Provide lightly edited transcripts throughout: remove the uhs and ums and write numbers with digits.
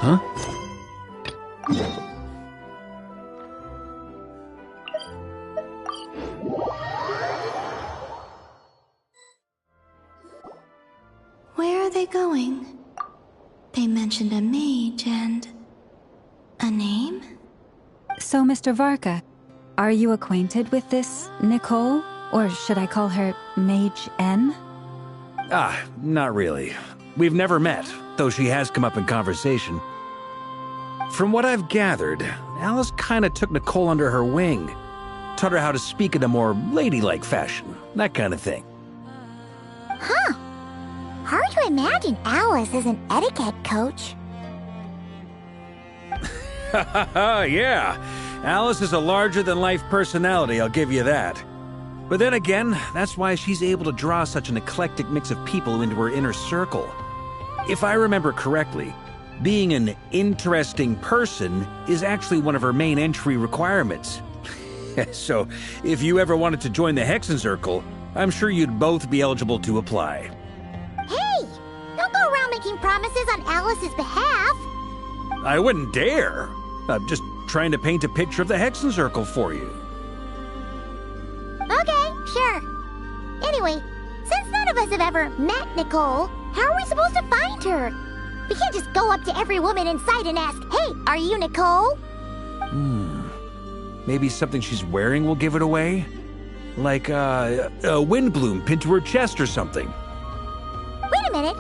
Huh? Where are they going? They mentioned a mage and... a name? So, Mr. Varka, are you acquainted with this Nicole? Or should I call her Mage N? Not really. We've never met, though she has come up in conversation. From what I've gathered, Alice kinda took Nicole under her wing. Taught her how to speak in a more ladylike fashion, that kind of thing. Huh. Hard to imagine Alice as an etiquette coach. Yeah. Alice is a larger-than-life personality, I'll give you that. But then again, that's why she's able to draw such an eclectic mix of people into her inner circle. If I remember correctly, being an interesting person is actually one of her main entry requirements. So, if you ever wanted to join the Hexenzirkel, I'm sure you'd both be eligible to apply. Hey! Don't go around making promises on Alice's behalf! I wouldn't dare. I'm just trying to paint a picture of the Hexenzirkel for you. Okay, sure. Anyway, since none of us have ever met Nicole, how are we supposed to find her? We can't just go up to every woman in sight and ask, "Hey, are you Nicole?" Maybe something she's wearing will give it away? Like, a windbloom pinned to her chest or something. Wait a minute.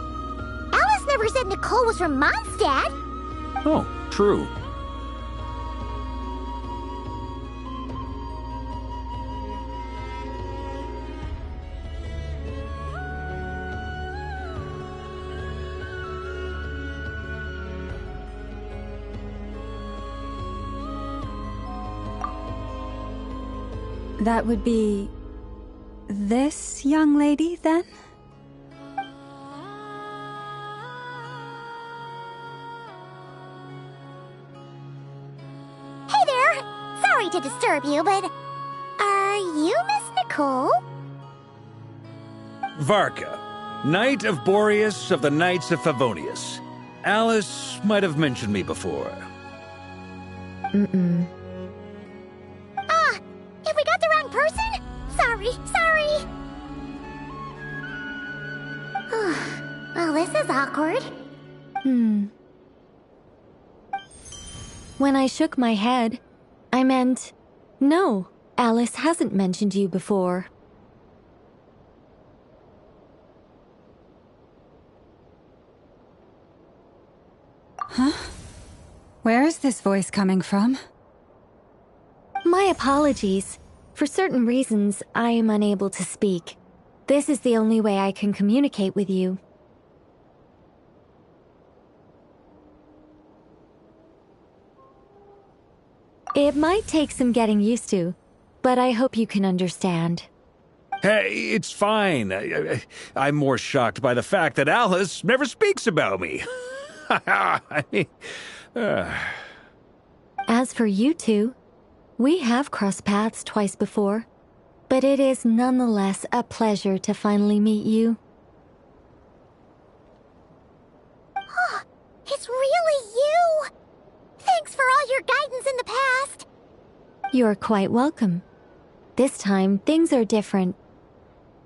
Alice never said Nicole was from Mondstadt. Oh, true. That would be... this young lady, then? Hey there! Sorry to disturb you, but... are you Miss Nicole? Varka, Knight of Boreas of the Knights of Favonius. Alice might have mentioned me before. Mm-mm. If we got the wrong person? Sorry. Well, this is awkward. When I shook my head, I meant, no, Alice hasn't mentioned you before. Huh? Where is this voice coming from? My apologies. For certain reasons, I am unable to speak. This is the only way I can communicate with you. It might take some getting used to, but I hope you can understand. Hey, it's fine. I'm more shocked by the fact that Alice never speaks about me. I mean... As for you two, we have crossed paths twice before, but it is nonetheless a pleasure to finally meet you. It's really you! Thanks for all your guidance in the past! You're quite welcome. This time, things are different.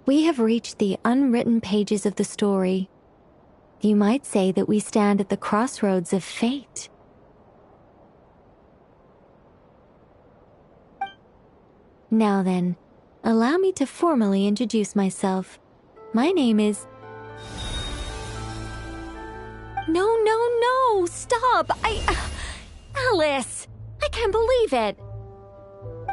We have reached the unwritten pages of the story. You might say that we stand at the crossroads of fate. Now then, allow me to formally introduce myself. My name is... No, stop! Alice! I can't believe it!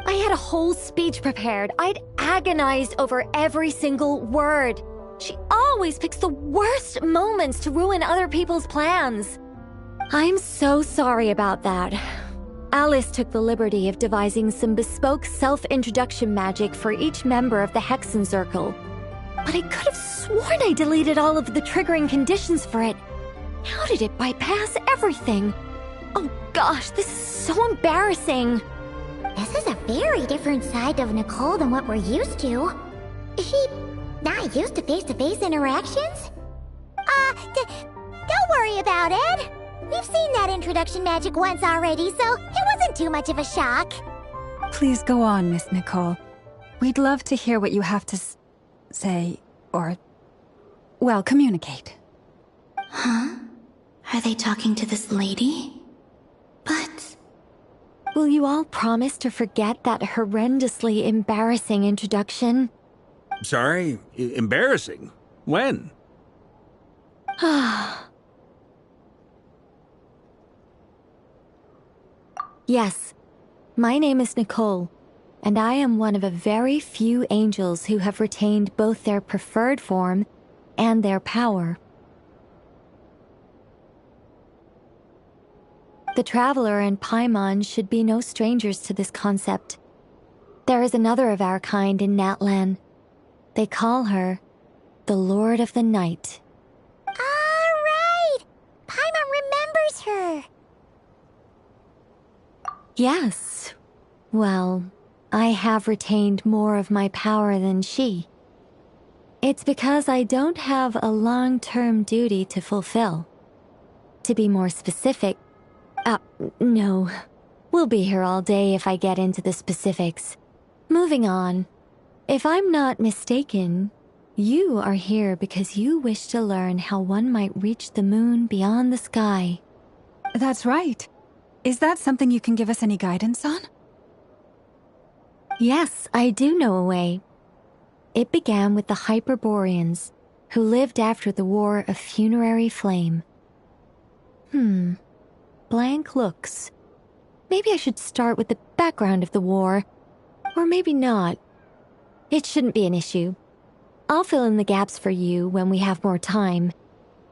I had a whole speech prepared. I'd agonized over every single word. She always picks the worst moments to ruin other people's plans. I'm so sorry about that. Alice took the liberty of devising some bespoke self-introduction magic for each member of the Hexen Circle. But I could have sworn I deleted all of the triggering conditions for it. How did it bypass everything? Oh gosh, this is so embarrassing. This is a very different side of Nicole than what we're used to. Is she not used to face-to-face interactions? Don't worry about it. We've seen that introduction magic once already, so it wasn't too much of a shock. Please go on, Miss Nicole. We'd love to hear what you have to say, or, well, communicate. Huh? Are they talking to this lady? But... Will you all promise to forget that horrendously embarrassing introduction? Sorry? Embarrassing? When? Yes, my name is Nicole, and I am one of a very few angels who have retained both their preferred form and their power. The Traveler and Paimon should be no strangers to this concept. There is another of our kind in Natlan. They call her the Lord of the Night. All right! Paimon remembers her! Yes. Well, I have retained more of my power than she. It's because I don't have a long-term duty to fulfill. To be more specific, no. We'll be here all day if I get into the specifics. Moving on. If I'm not mistaken, you are here because you wish to learn how one might reach the moon beyond the sky. That's right. Is that something you can give us any guidance on? Yes, I do know a way. It began with the Hyperboreans, who lived after the War of Funerary Flame. Blank looks. Maybe I should start with the background of the war. Or maybe not. It shouldn't be an issue. I'll fill in the gaps for you when we have more time.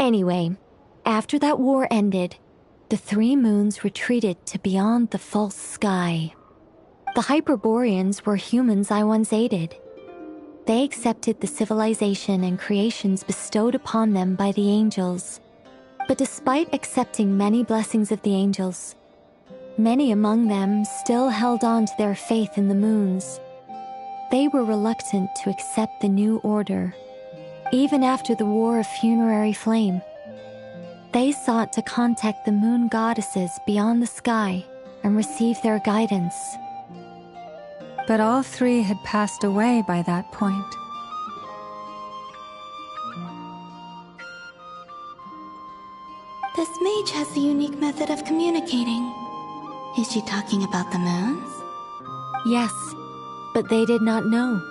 Anyway, after that war ended, the three moons retreated to beyond the false sky. The Hyperboreans were humans I once aided. They accepted the civilization and creations bestowed upon them by the angels. But despite accepting many blessings of the angels, many among them still held on to their faith in the moons. They were reluctant to accept the new order, even after the War of Funerary Flame. They sought to contact the moon goddesses beyond the sky and receive their guidance. But all three had passed away by that point. This mage has a unique method of communicating. Is she talking about the moons? Yes, but they did not know.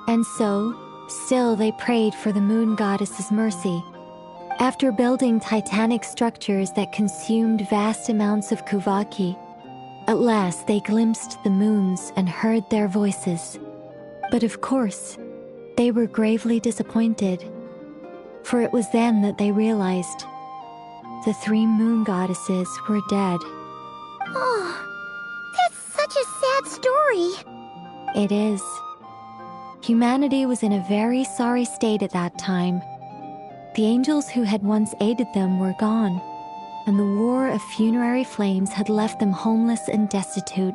And so, still they prayed for the moon goddess's mercy. After building titanic structures that consumed vast amounts of Kuvaki, at last they glimpsed the moons and heard their voices. But of course, they were gravely disappointed, for it was then that they realized the three moon goddesses were dead. Oh, that's such a sad story. It is. Humanity was in a very sorry state at that time. The angels who had once aided them were gone, and the War of Funerary Flames had left them homeless and destitute.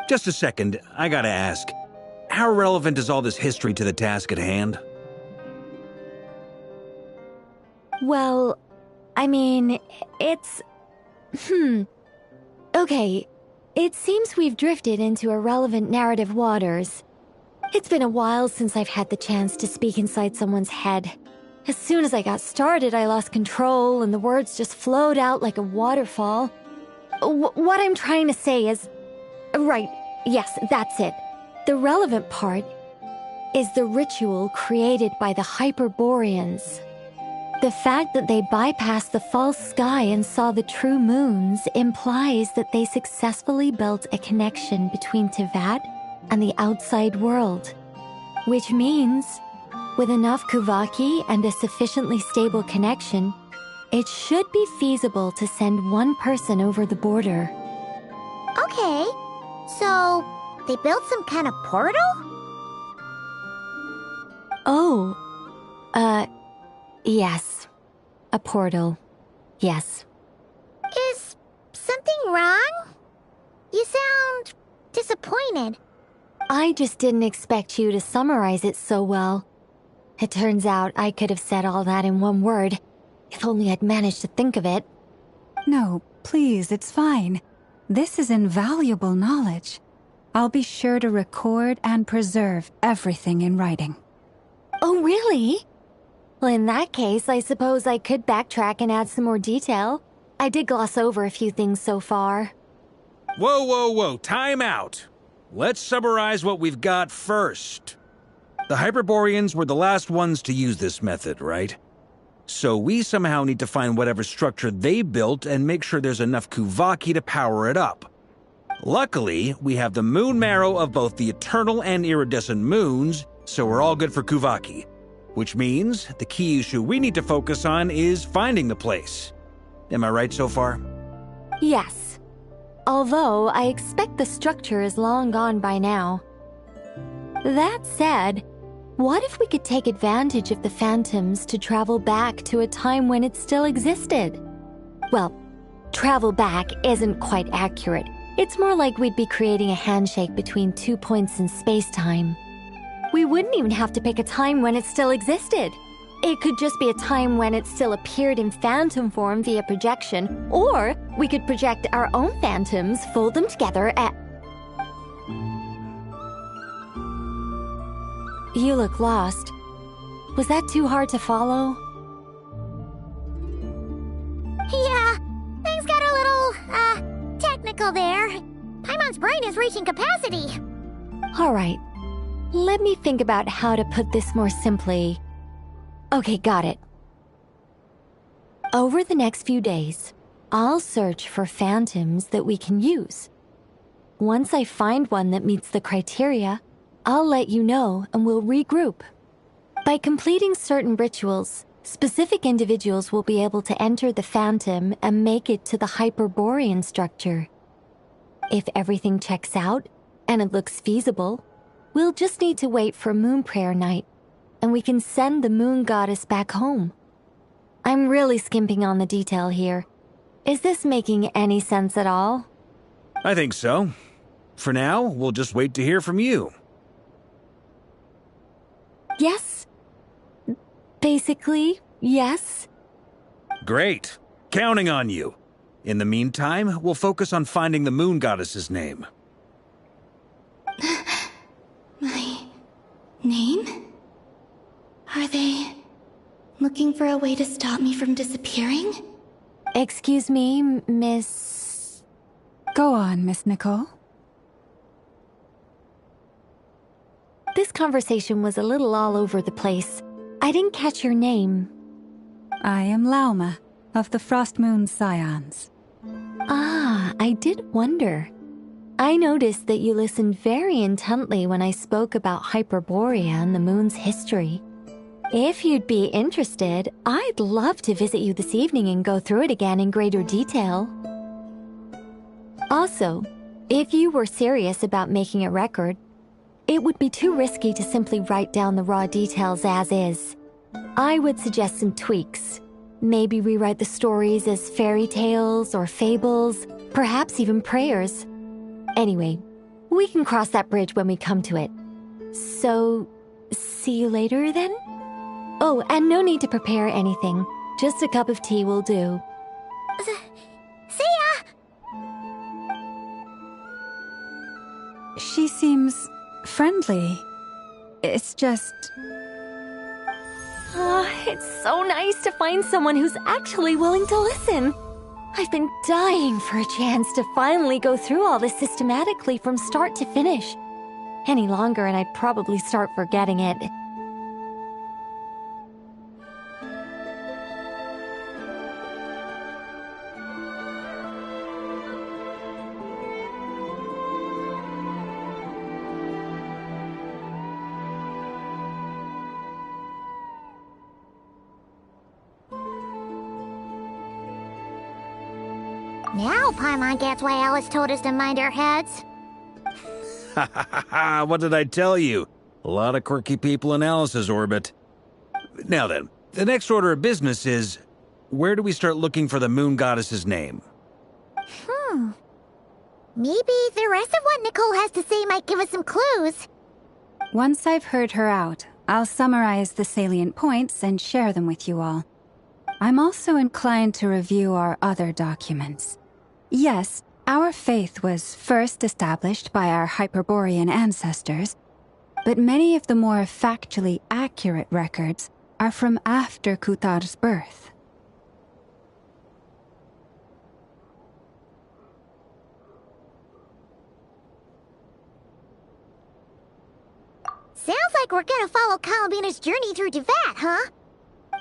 Just a second, I gotta ask. How relevant is all this history to the task at hand? Well, I mean, it's... Okay, it seems we've drifted into irrelevant narrative waters. It's been a while since I've had the chance to speak inside someone's head. As soon as I got started, I lost control and the words just flowed out like a waterfall. What I'm trying to say is... Right, yes, that's it. The relevant part is the ritual created by the Hyperboreans. The fact that they bypassed the false sky and saw the true moons implies that they successfully built a connection between Teyvat and the outside world. Which means, with enough Kuvaki and a sufficiently stable connection, it should be feasible to send one person over the border. Okay. So, they built some kind of portal? Oh, yes. A portal. Yes. Is something wrong? You sound disappointed. I just didn't expect you to summarize it so well. It turns out I could have said all that in one word, if only I'd managed to think of it. No, please, it's fine. This is invaluable knowledge. I'll be sure to record and preserve everything in writing. Oh, really? Well, in that case, I suppose I could backtrack and add some more detail. I did gloss over a few things so far. Whoa, whoa, whoa, time out. Let's summarize what we've got first. The Hyperboreans were the last ones to use this method, right? So we somehow need to find whatever structure they built and make sure there's enough Kuvaki to power it up. Luckily, we have the moon marrow of both the eternal and iridescent moons, so we're all good for Kuvaki. Which means the key issue we need to focus on is finding the place. Am I right so far? Yes. Although I expect the structure is long gone by now. That said, what if we could take advantage of the phantoms to travel back to a time when it still existed? Well, travel back isn't quite accurate. It's more like we'd be creating a handshake between 2 points in space-time. We wouldn't even have to pick a time when it still existed. It could just be a time when it still appeared in phantom form via projection, or we could project our own phantoms, fold them together at... You look lost. Was that too hard to follow? Yeah, things got a little, technical there. Paimon's brain is reaching capacity. All right. Let me think about how to put this more simply. Okay, got it. Over the next few days, I'll search for phantoms that we can use. Once I find one that meets the criteria, I'll let you know and we'll regroup. By completing certain rituals, specific individuals will be able to enter the phantom and make it to the Hyperborean structure. If everything checks out and it looks feasible, we'll just need to wait for Moon Prayer Night, and we can send the Moon Goddess back home. I'm really skimping on the detail here. Is this making any sense at all? I think so. For now, we'll just wait to hear from you. Yes. Basically, yes. Great. Counting on you. In the meantime, we'll focus on finding the Moon Goddess's name. My name? Are they looking for a way to stop me from disappearing? Excuse me, Miss... Go on, Miss Nicole. This conversation was a little all over the place. I didn't catch your name. I am Lauma, of the Frost Moon Scions. Ah, I did wonder. I noticed that you listened very intently when I spoke about Hyperborea and the moon's history. If you'd be interested, I'd love to visit you this evening and go through it again in greater detail. Also, if you were serious about making a record, it would be too risky to simply write down the raw details as is. I would suggest some tweaks. Maybe rewrite the stories as fairy tales or fables, perhaps even prayers. Anyway, we can cross that bridge when we come to it. So, see you later then? Oh, and no need to prepare anything. Just a cup of tea will do. See ya! She seems friendly. It's just... It's so nice to find someone who's actually willing to listen. I've been dying for a chance to finally go through all this systematically from start to finish. Any longer and I'd probably start forgetting it. Now Paimon gets why Alice told us to mind our heads. Ha ha ha ha! What did I tell you? A lot of quirky people in Alice's orbit. Now then, the next order of business is, where do we start looking for the moon goddess's name? Maybe the rest of what Nicole has to say might give us some clues. Once I've heard her out, I'll summarize the salient points and share them with you all. I'm also inclined to review our other documents. Yes, our faith was first established by our Hyperborean ancestors, but many of the more factually accurate records are from after Kutar's birth. Sounds like we're gonna follow Columbina's journey through Devat, huh?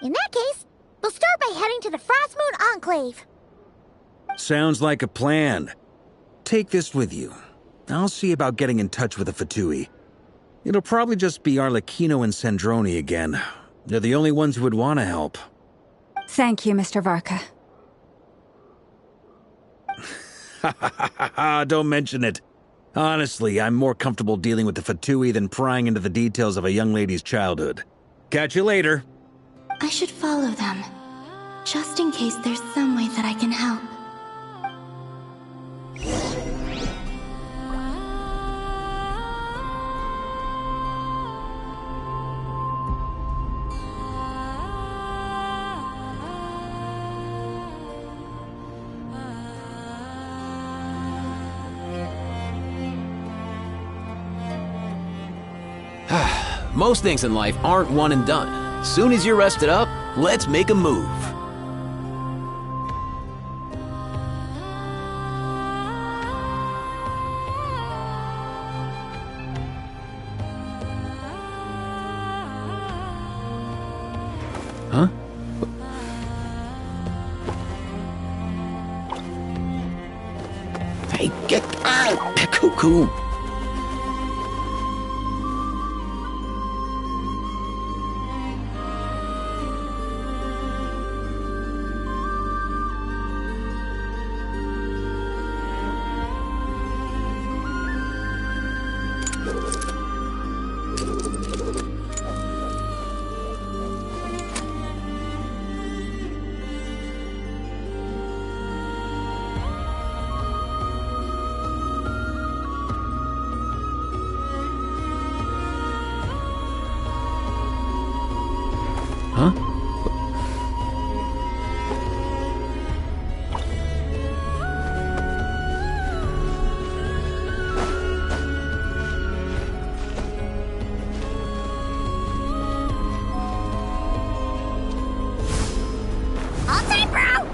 In that case, we'll start by heading to the Frostmoon Enclave. Sounds like a plan. Take this with you. I'll see about getting in touch with the Fatui. It'll probably just be Arlecchino and Sandroni again. They're the only ones who would want to help. Thank you, Mr. Varka. Ha ha ha ha ha! Don't mention it. Honestly, I'm more comfortable dealing with the Fatui than prying into the details of a young lady's childhood. Catch you later. I should follow them, just in case there's some way that I can help. Most things in life aren't one and done. Soon as you're rested up, let's make a move. Huh? Hey, get out! Cuckoo! Huh? All time, bro!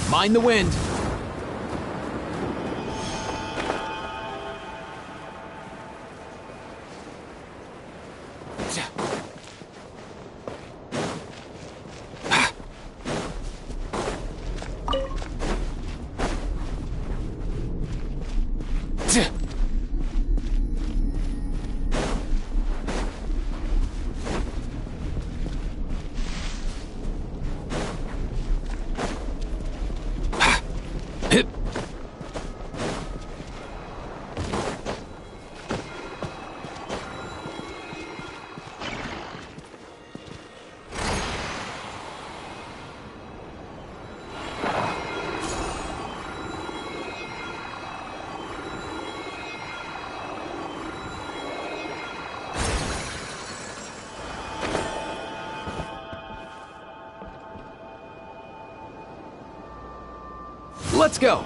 Mind the wind. Hip. Let's go.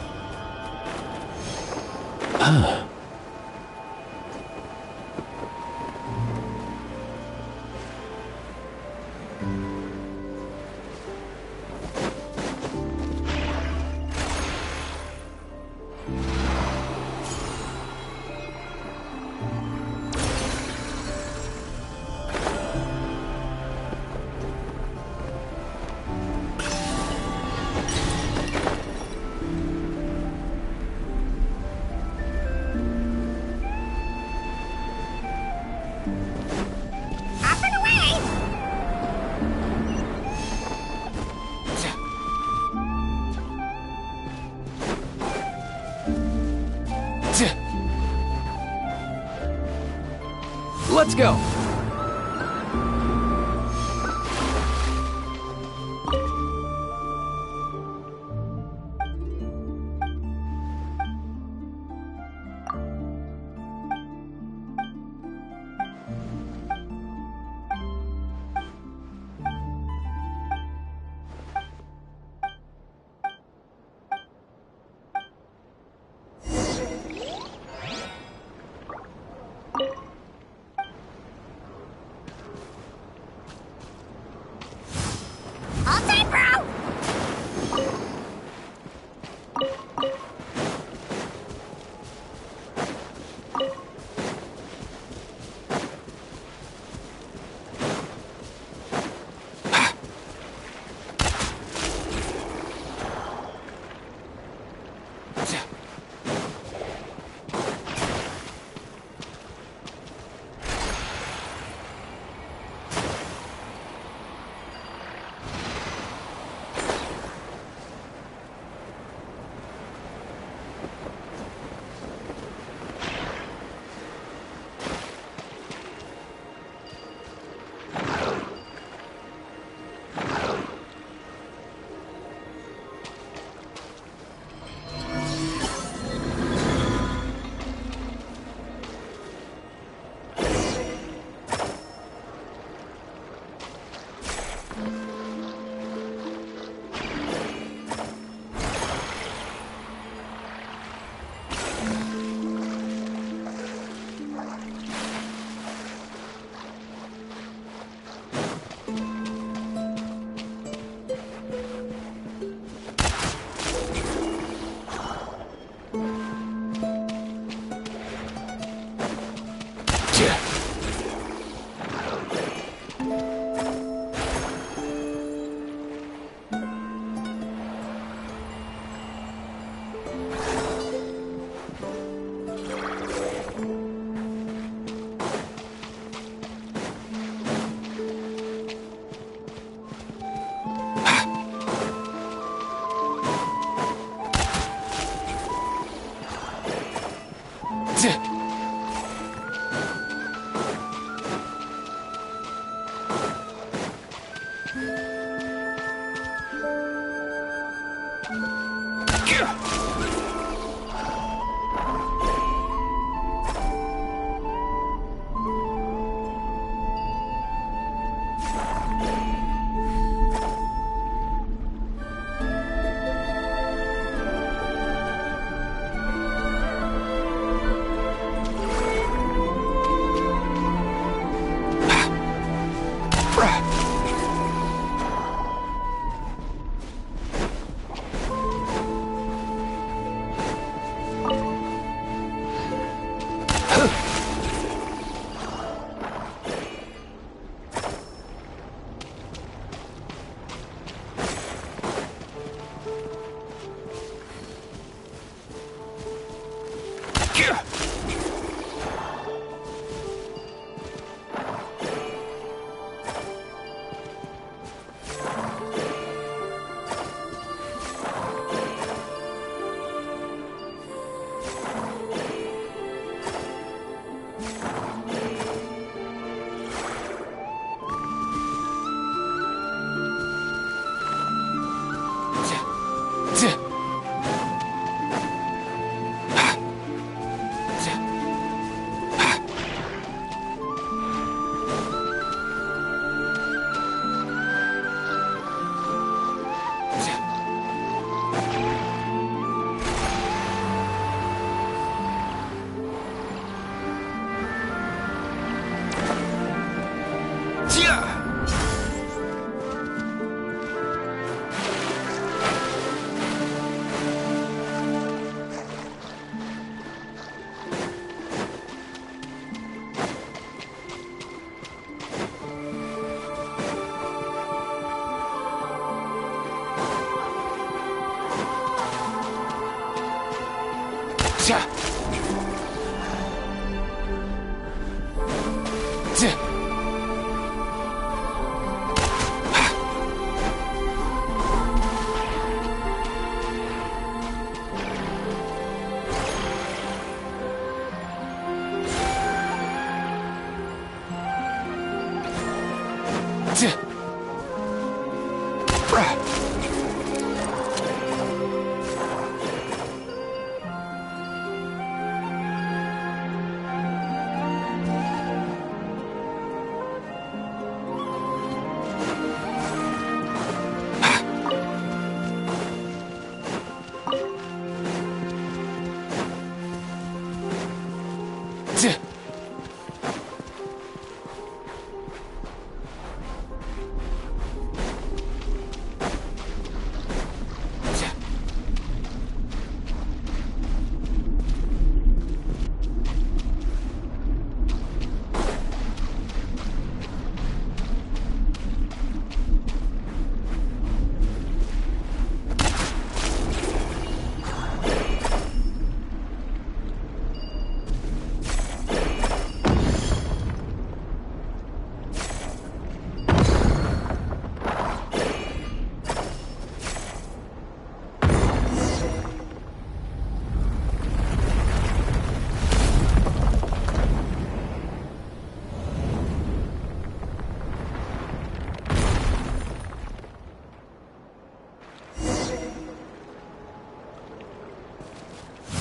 Let's go! All time, bro!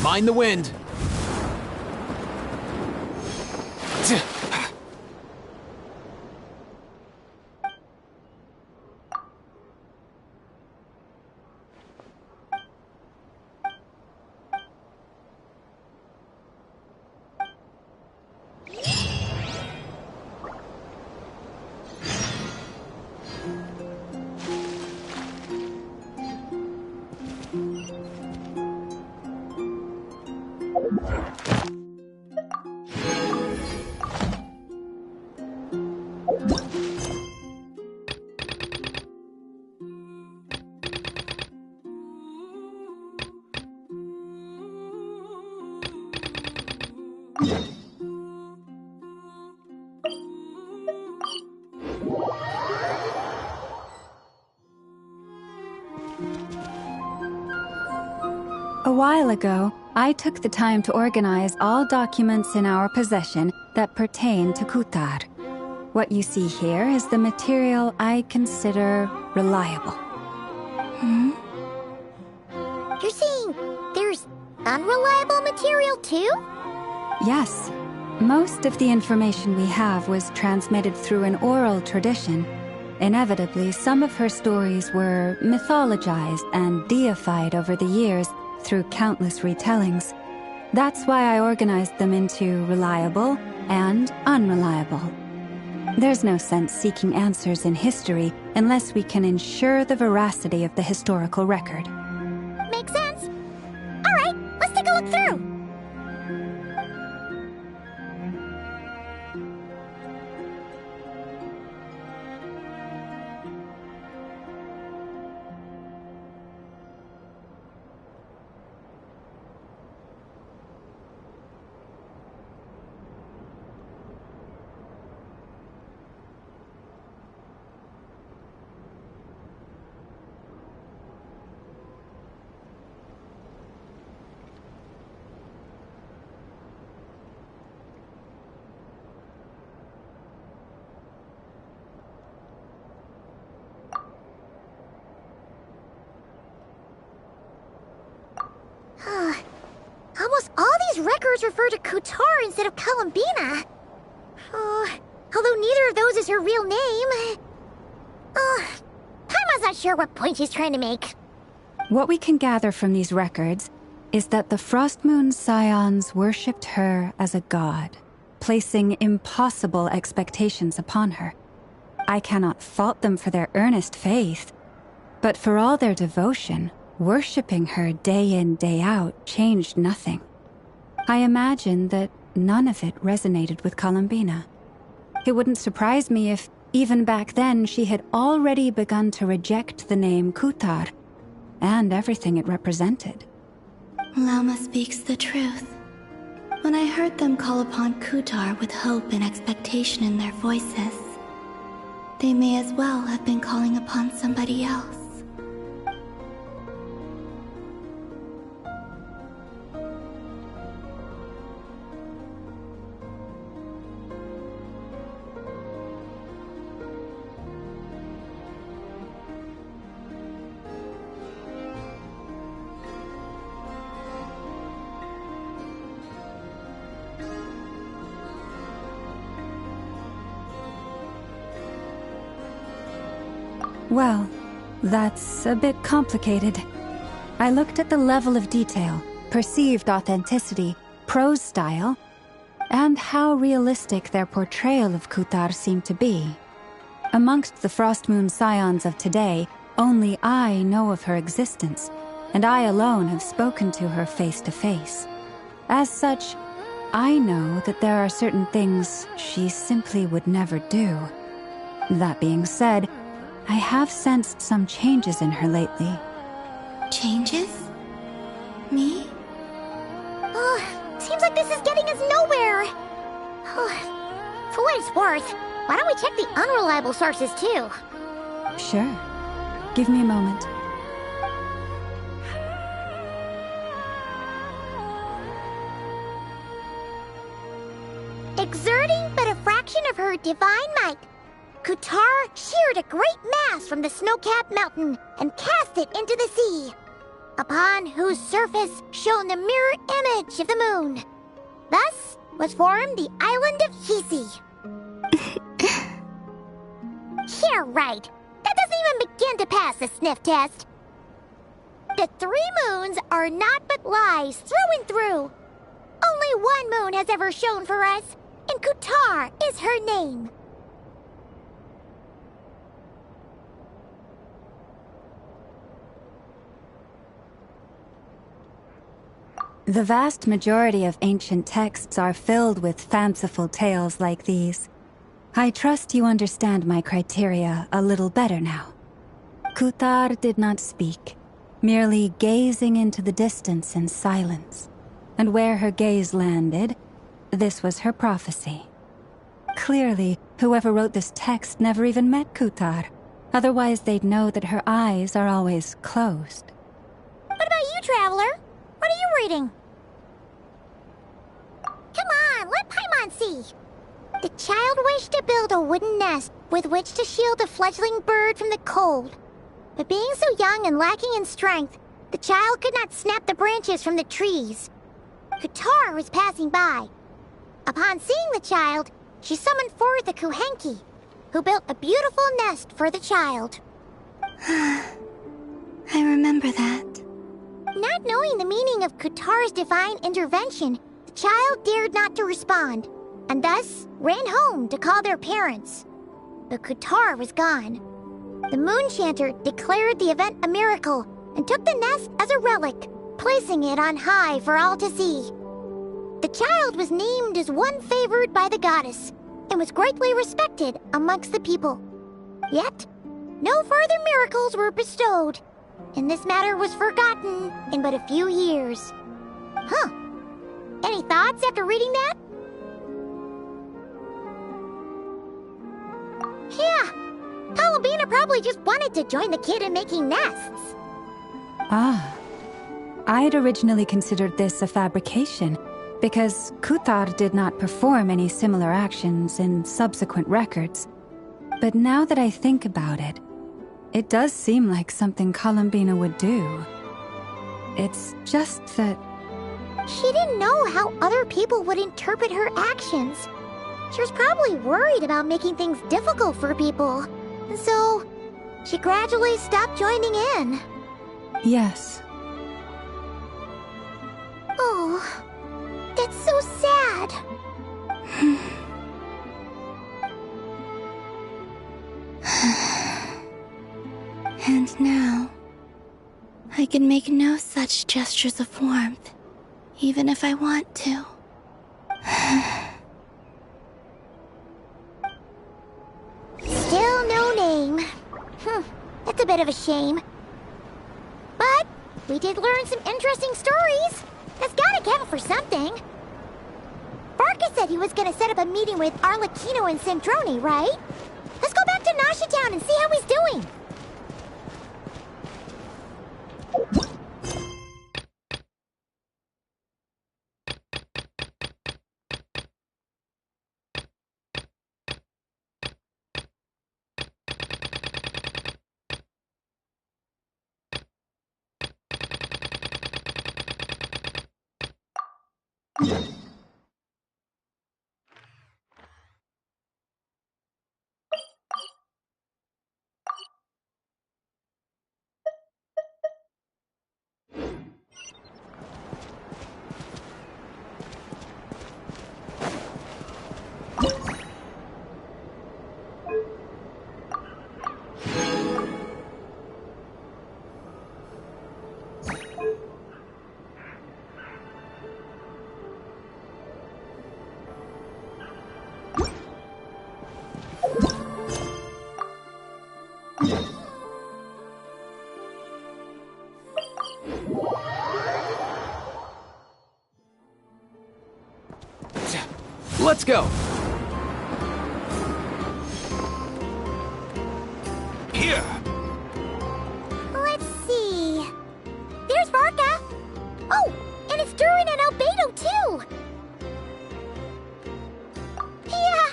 Mind the wind. A while ago, I took the time to organize all documents in our possession that pertain to Kutar. What you see here is the material I consider reliable. You're saying there's unreliable material too? Yes. Most of the information we have was transmitted through an oral tradition. Inevitably, some of her stories were mythologized and deified over the years through countless retellings. That's why I organized them into reliable and unreliable. There's no sense seeking answers in history unless we can ensure the veracity of the historical record. Makes sense. All right, let's take a look through. Almost all these records refer to Kutar instead of Columbina. Although neither of those is her real name. Paimon's not sure what point she's trying to make. What we can gather from these records is that the Frostmoon Scions worshipped her as a god, placing impossible expectations upon her. I cannot fault them for their earnest faith, but for all their devotion, worshipping her day in, day out changed nothing. I imagine that none of it resonated with Columbina. It wouldn't surprise me if, even back then, she had already begun to reject the name Kutar and everything it represented. Lama speaks the truth. When I heard them call upon Kutar with hope and expectation in their voices, they may as well have been calling upon somebody else. Well, that's a bit complicated. I looked at the level of detail, perceived authenticity, prose style, and how realistic their portrayal of Kutar seemed to be. Amongst the Frostmoon Scions of today, only I know of her existence, and I alone have spoken to her face to face. As such, I know that there are certain things she simply would never do. That being said, I have sensed some changes in her lately. Changes? Me? Seems like this is getting us nowhere. For what it's worth, why don't we check the unreliable sources too? Sure. Give me a moment. Exerting but a fraction of her divine might, Kutar sheared a great mass from the snow-capped mountain and cast it into the sea. upon whose surface shone the mirror image of the moon. Thus was formed the island of Hisi. Yeah, right. That doesn't even begin to pass the sniff test. The 3 moons are naught but lies through and through. Only one moon has ever shone for us, and Kutar is her name. The vast majority of ancient texts are filled with fanciful tales like these. I trust you understand my criteria a little better now. Kutar did not speak, merely gazing into the distance in silence. And where her gaze landed, this was her prophecy. Clearly, whoever wrote this text never even met Kutar. Otherwise, they'd know that her eyes are always closed. What about you, Traveler? What are you reading? Come on, let Paimon see. The child wished to build a wooden nest with which to shield a fledgling bird from the cold. But being so young and lacking in strength, the child could not snap the branches from the trees. Kutar was passing by. Upon seeing the child, she summoned forth a Kuhenki, who built a beautiful nest for the child. I remember that. Not knowing the meaning of Kutar's divine intervention, the child dared not to respond, and thus ran home to call their parents. But Kutar was gone. The Moon Chanter declared the event a miracle and took the nest as a relic, placing it on high for all to see. The child was named as one favored by the goddess and was greatly respected amongst the people. Yet, no further miracles were bestowed, and this matter was forgotten in but a few years. Huh. Any thoughts after reading that? Yeah. Palabina probably just wanted to join the kid in making nests. Ah. I'd originally considered this a fabrication, because Kutar did not perform any similar actions in subsequent records. But now that I think about it, it does seem like something Columbina would do. It's just that... She didn't know how other people would interpret her actions. She was probably worried about making things difficult for people. And so, she gradually stopped joining in. Yes. Oh, that's so sad. And now, I can make no such gestures of warmth, even if I want to. Still no name. That's a bit of a shame. But we did learn some interesting stories. That's gotta count for something. Barca said he was gonna set up a meeting with Arlecchino and Centrone, right? Let's go back to Nasha Town and see how he's doing. Let's go! Here! Let's see. There's Varka. Oh, and it's Durin and Albedo too. Yeah,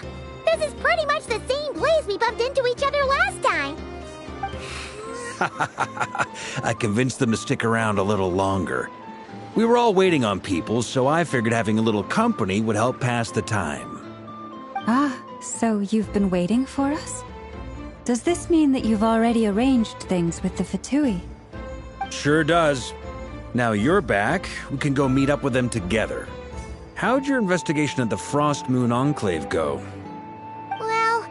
this is pretty much the same place we bumped into each other last time. I convinced them to stick around a little longer. We were all waiting on people, so I figured having a little company would help pass the time. Ah, so you've been waiting for us? Does this mean that you've already arranged things with the Fatui? Sure does. Now you're back, we can go meet up with them together. How'd your investigation at the Frost Moon Enclave go? Well,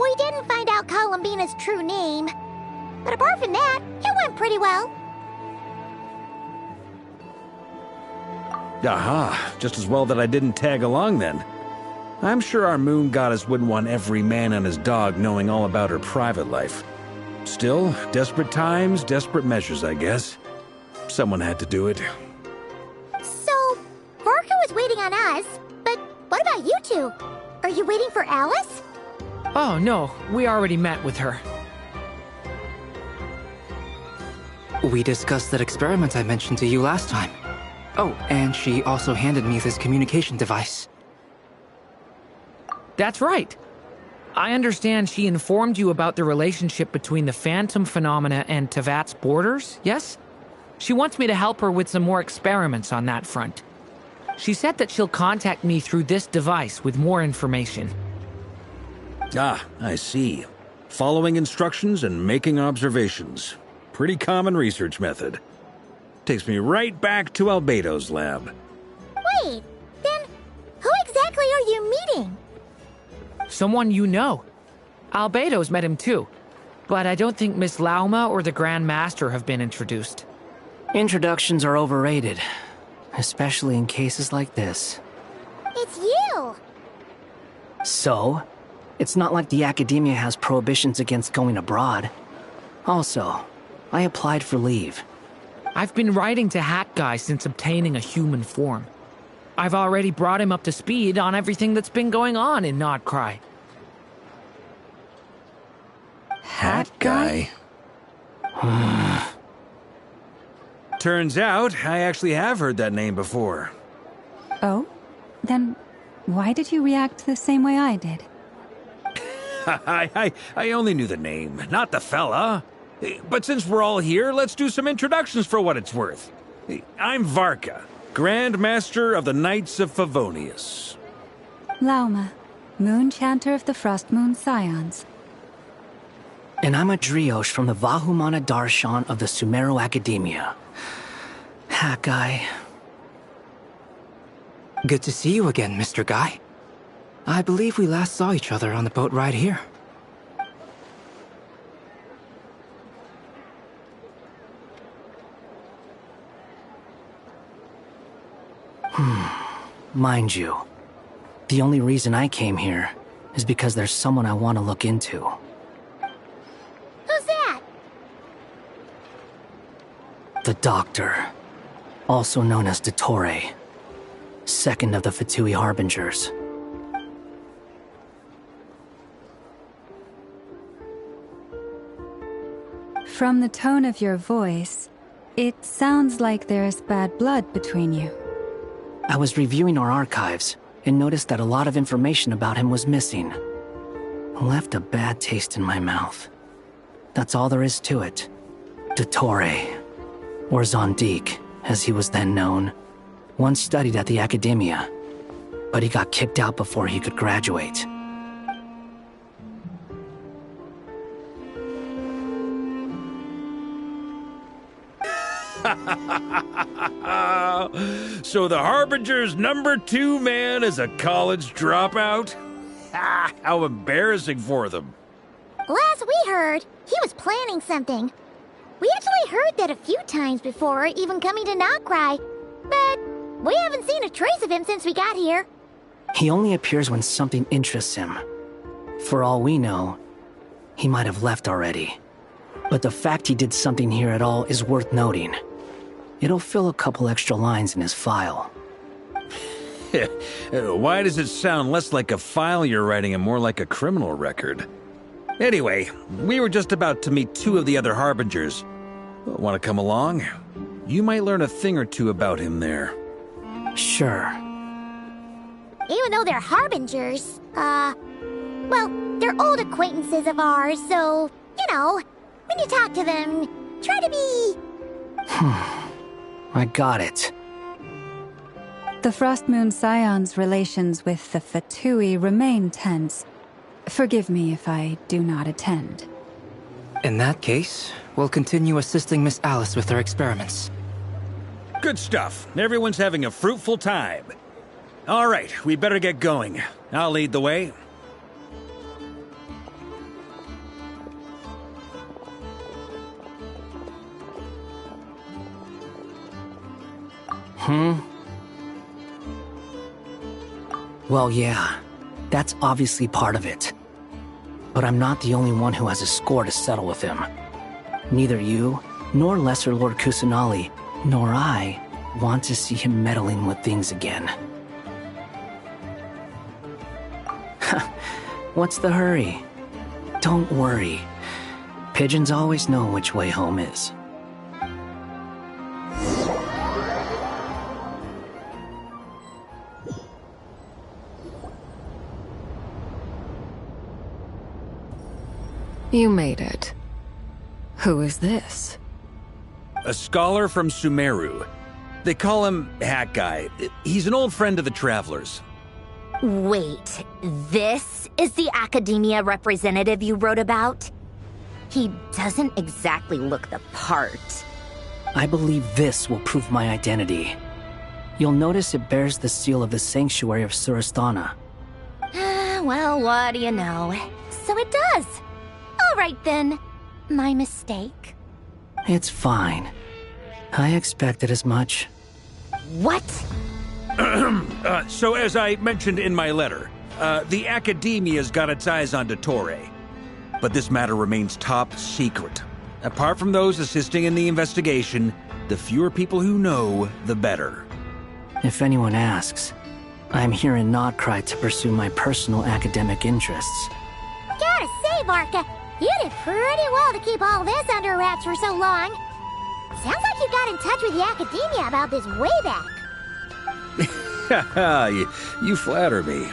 we didn't find out Columbina's true name. But apart from that, it went pretty well. Aha, just as well that I didn't tag along then. I'm sure our moon goddess wouldn't want every man and his dog knowing all about her private life. Still, desperate times, desperate measures, I guess. Someone had to do it. So, Varka was waiting on us, but what about you two? Are you waiting for Alice? Oh, no, we already met with her. We discussed that experiment I mentioned to you last time. Oh, and she also handed me this communication device. That's right. I understand she informed you about the relationship between the Phantom phenomena and Teyvat's borders, yes? She wants me to help her with some more experiments on that front. She said that she'll contact me through this device with more information. Ah, I see. Following instructions and making observations. Pretty common research method. Takes me right back to Albedo's lab. Wait, then who exactly are you meeting? Someone you know. Albedo's met him too. But I don't think Miss Lauma or the Grand Master have been introduced. Introductions are overrated, especially in cases like this. It's you! So, it's not like the Academia has prohibitions against going abroad. Also, I applied for leave. I've been writing to Hat Guy since obtaining a human form. I've already brought him up to speed on everything that's been going on in Notcry. Hat Guy? Turns out, I actually have heard that name before. Oh? Then why did you react the same way I did? I only knew the name, not the fella. But since we're all here, let's do some introductions for what it's worth. I'm Varka, Grand Master of the Knights of Favonius. Lauma, Moon Chanter of the Frost Moon Scions. And I'm a Driosh from the Vahumana Darshan of the Sumero Academia. Hat Guy. Good to see you again, Mr. Guy. I believe we last saw each other on the boat ride here. Mind you, the only reason I came here is because there's someone I want to look into. Who's that? The Doctor, also known as Dottore, second of the Fatui Harbingers. From the tone of your voice, it sounds like there's bad blood between you. I was reviewing our archives and noticed that a lot of information about him was missing. Left a bad taste in my mouth. That's all there is to it. Dottore, or Zondik, as he was then known, once studied at the Academia, but he got kicked out before he could graduate. So the Harbinger's #2 man is a college dropout? How embarrassing for them. Last we heard, he was planning something. We actually heard that a few times before, even coming to Notcry, but we haven't seen a trace of him since we got here. He only appears when something interests him. For all we know, he might have left already. But the fact he did something here at all is worth noting. It'll fill a couple extra lines in his file. Why does it sound less like a file you're writing and more like a criminal record? Anyway, we were just about to meet 2 of the other Harbingers. Want to come along? You might learn a thing or two about him there. Sure. Even though they're Harbingers, well, they're old acquaintances of ours, so, you know, when you talk to them, try to be I got it. The Frost Moon Scion's relations with the Fatui remain tense. Forgive me if I do not attend. In that case, we'll continue assisting Miss Alice with her experiments. Good stuff. Everyone's having a fruitful time. All right, we better get going. I'll lead the way. Well, yeah. That's obviously part of it. But I'm not the only one who has a score to settle with him. Neither you, nor Lesser Lord Kusanali, nor I want to see him meddling with things again. What's the hurry? Don't worry. Pigeons always know which way home is. You made it. Who is this? A scholar from Sumeru. They call him Hat Guy. He's an old friend of the Travelers. Wait, this is the Academia representative you wrote about? He doesn't exactly look the part. I believe this will prove my identity. You'll notice it bears the seal of the Sanctuary of Surastana. Well, what do you know? So it does. All right then. My mistake. It's fine. I expected as much. What? So as I mentioned in my letter, the Academia's got its eyes on Dottore. But this matter remains top secret. Apart from those assisting in the investigation, the fewer people who know, the better. If anyone asks, I'm here in Nodcry to pursue my personal academic interests. Gotta say, Barca, you did pretty well to keep all this under wraps for so long. Sounds like you got in touch with the Academia about this way back. you flatter me.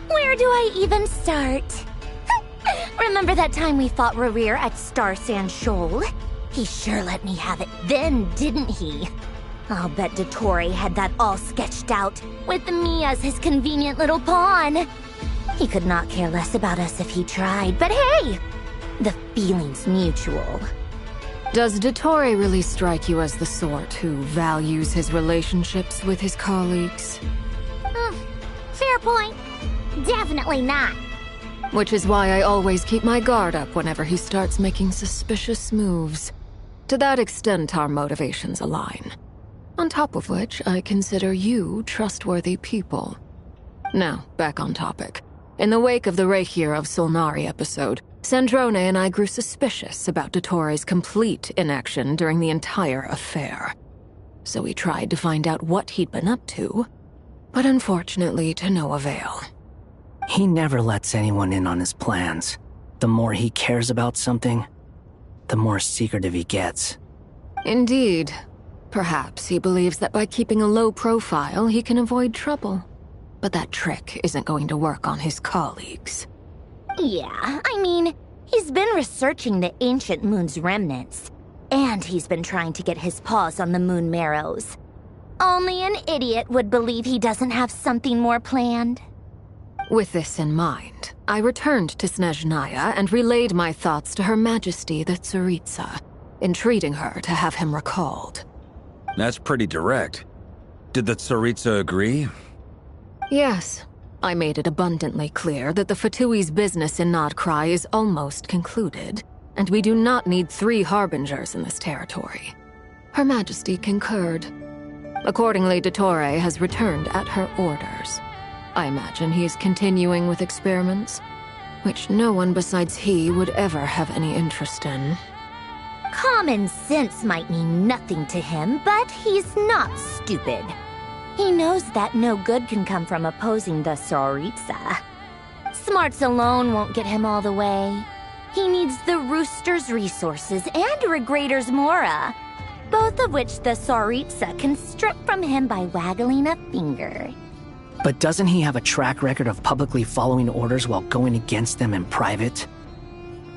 Where do I even start? Remember that time we fought Rerir at Star Sand Shoal? He sure let me have it then, didn't he? I'll bet Dottore had that all sketched out, with me as his convenient little pawn. He could not care less about us if he tried, but hey! The feeling's mutual. Does Dottore really strike you as the sort who values his relationships with his colleagues? Fair point. Definitely not. Which is why I always keep my guard up whenever he starts making suspicious moves. To that extent, our motivations align. On top of which, I consider you trustworthy people. Now, back on topic. In the wake of the Reikir of Solnari episode, Sandrone and I grew suspicious about Dottore's complete inaction during the entire affair. So we tried to find out what he'd been up to, but unfortunately to no avail. He never lets anyone in on his plans. The more he cares about something, the more secretive he gets. Indeed. Perhaps he believes that by keeping a low profile, he can avoid trouble. But that trick isn't going to work on his colleagues. Yeah, I mean, he's been researching the ancient moon's remnants. And he's been trying to get his paws on the moon marrows. Only an idiot would believe he doesn't have something more planned. With this in mind, I returned to Snezhnaya and relayed my thoughts to Her Majesty the Tsaritsa, entreating her to have him recalled. That's pretty direct. Did the Tsaritsa agree? Yes. I made it abundantly clear that the Fatui's business in Nodcry is almost concluded, and we do not need 3 harbingers in this territory. Her Majesty concurred. Accordingly, Dottore has returned at her orders. I imagine he is continuing with experiments, which no one besides he would ever have any interest in. Common sense might mean nothing to him, but he's not stupid. He knows that no good can come from opposing the Tsaritsa. Smarts alone won't get him all the way. He needs the Rooster's resources and Regrator's Mora, both of which the Tsaritsa can strip from him by waggling a finger. But doesn't he have a track record of publicly following orders while going against them in private?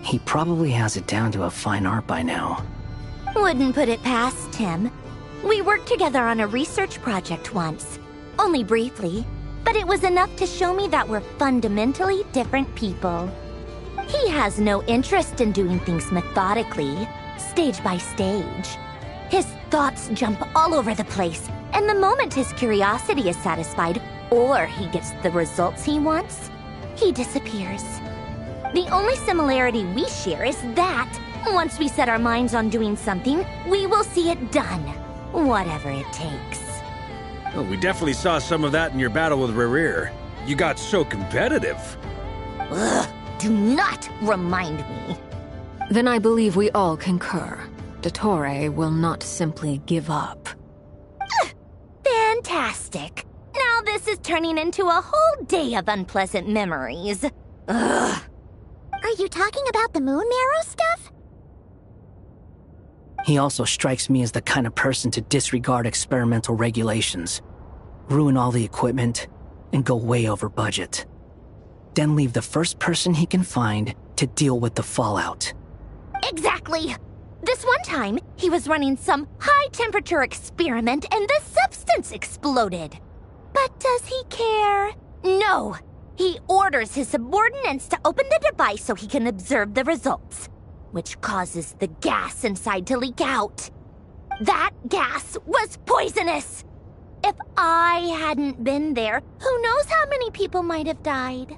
He probably has it down to a fine art by now. Wouldn't put it past him. We worked together on a research project once. Only briefly, but it was enough to show me that we're fundamentally different people. He has no interest in doing things methodically, stage by stage. His thoughts jump all over the place, and the moment his curiosity is satisfied, or he gets the results he wants, he disappears. The only similarity we share is that, once we set our minds on doing something, we will see it done, whatever it takes. Well, we definitely saw some of that in your battle with Rerir. You got so competitive. Ugh, do not remind me. Then I believe we all concur. Dottore will not simply give up. Fantastic. Now this is turning into a whole day of unpleasant memories. Ugh. Are you talking about the moon marrow stuff? He also strikes me as the kind of person to disregard experimental regulations, ruin all the equipment, and go way over budget. Then leave the first person he can find to deal with the fallout. Exactly. This one time, he was running some high-temperature experiment and the substance exploded. But does he care? No. He orders his subordinates to open the device so he can observe the results, which causes the gas inside to leak out. That gas was poisonous! If I hadn't been there, who knows how many people might have died.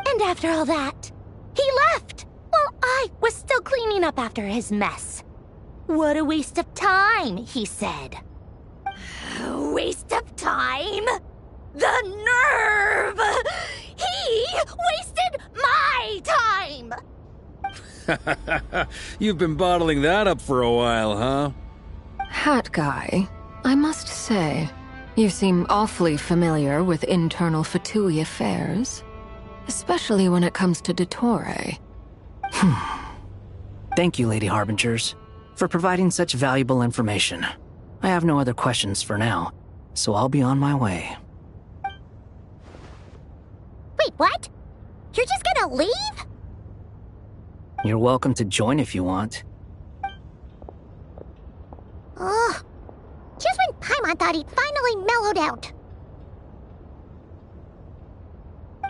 And after all that, he left while I was still cleaning up after his mess. What a waste of time, he said. Waste of time? The nerve! He wasted my time! You've been bottling that up for a while, huh? Hat guy, I must say, you seem awfully familiar with internal Fatui affairs. Especially when it comes to Dottore. Thank you, Lady Harbingers, for providing such valuable information. I have no other questions for now, so I'll be on my way. Wait, what? You're just gonna leave? You're welcome to join if you want. Ugh. Just when Paimon thought he'd finally mellowed out.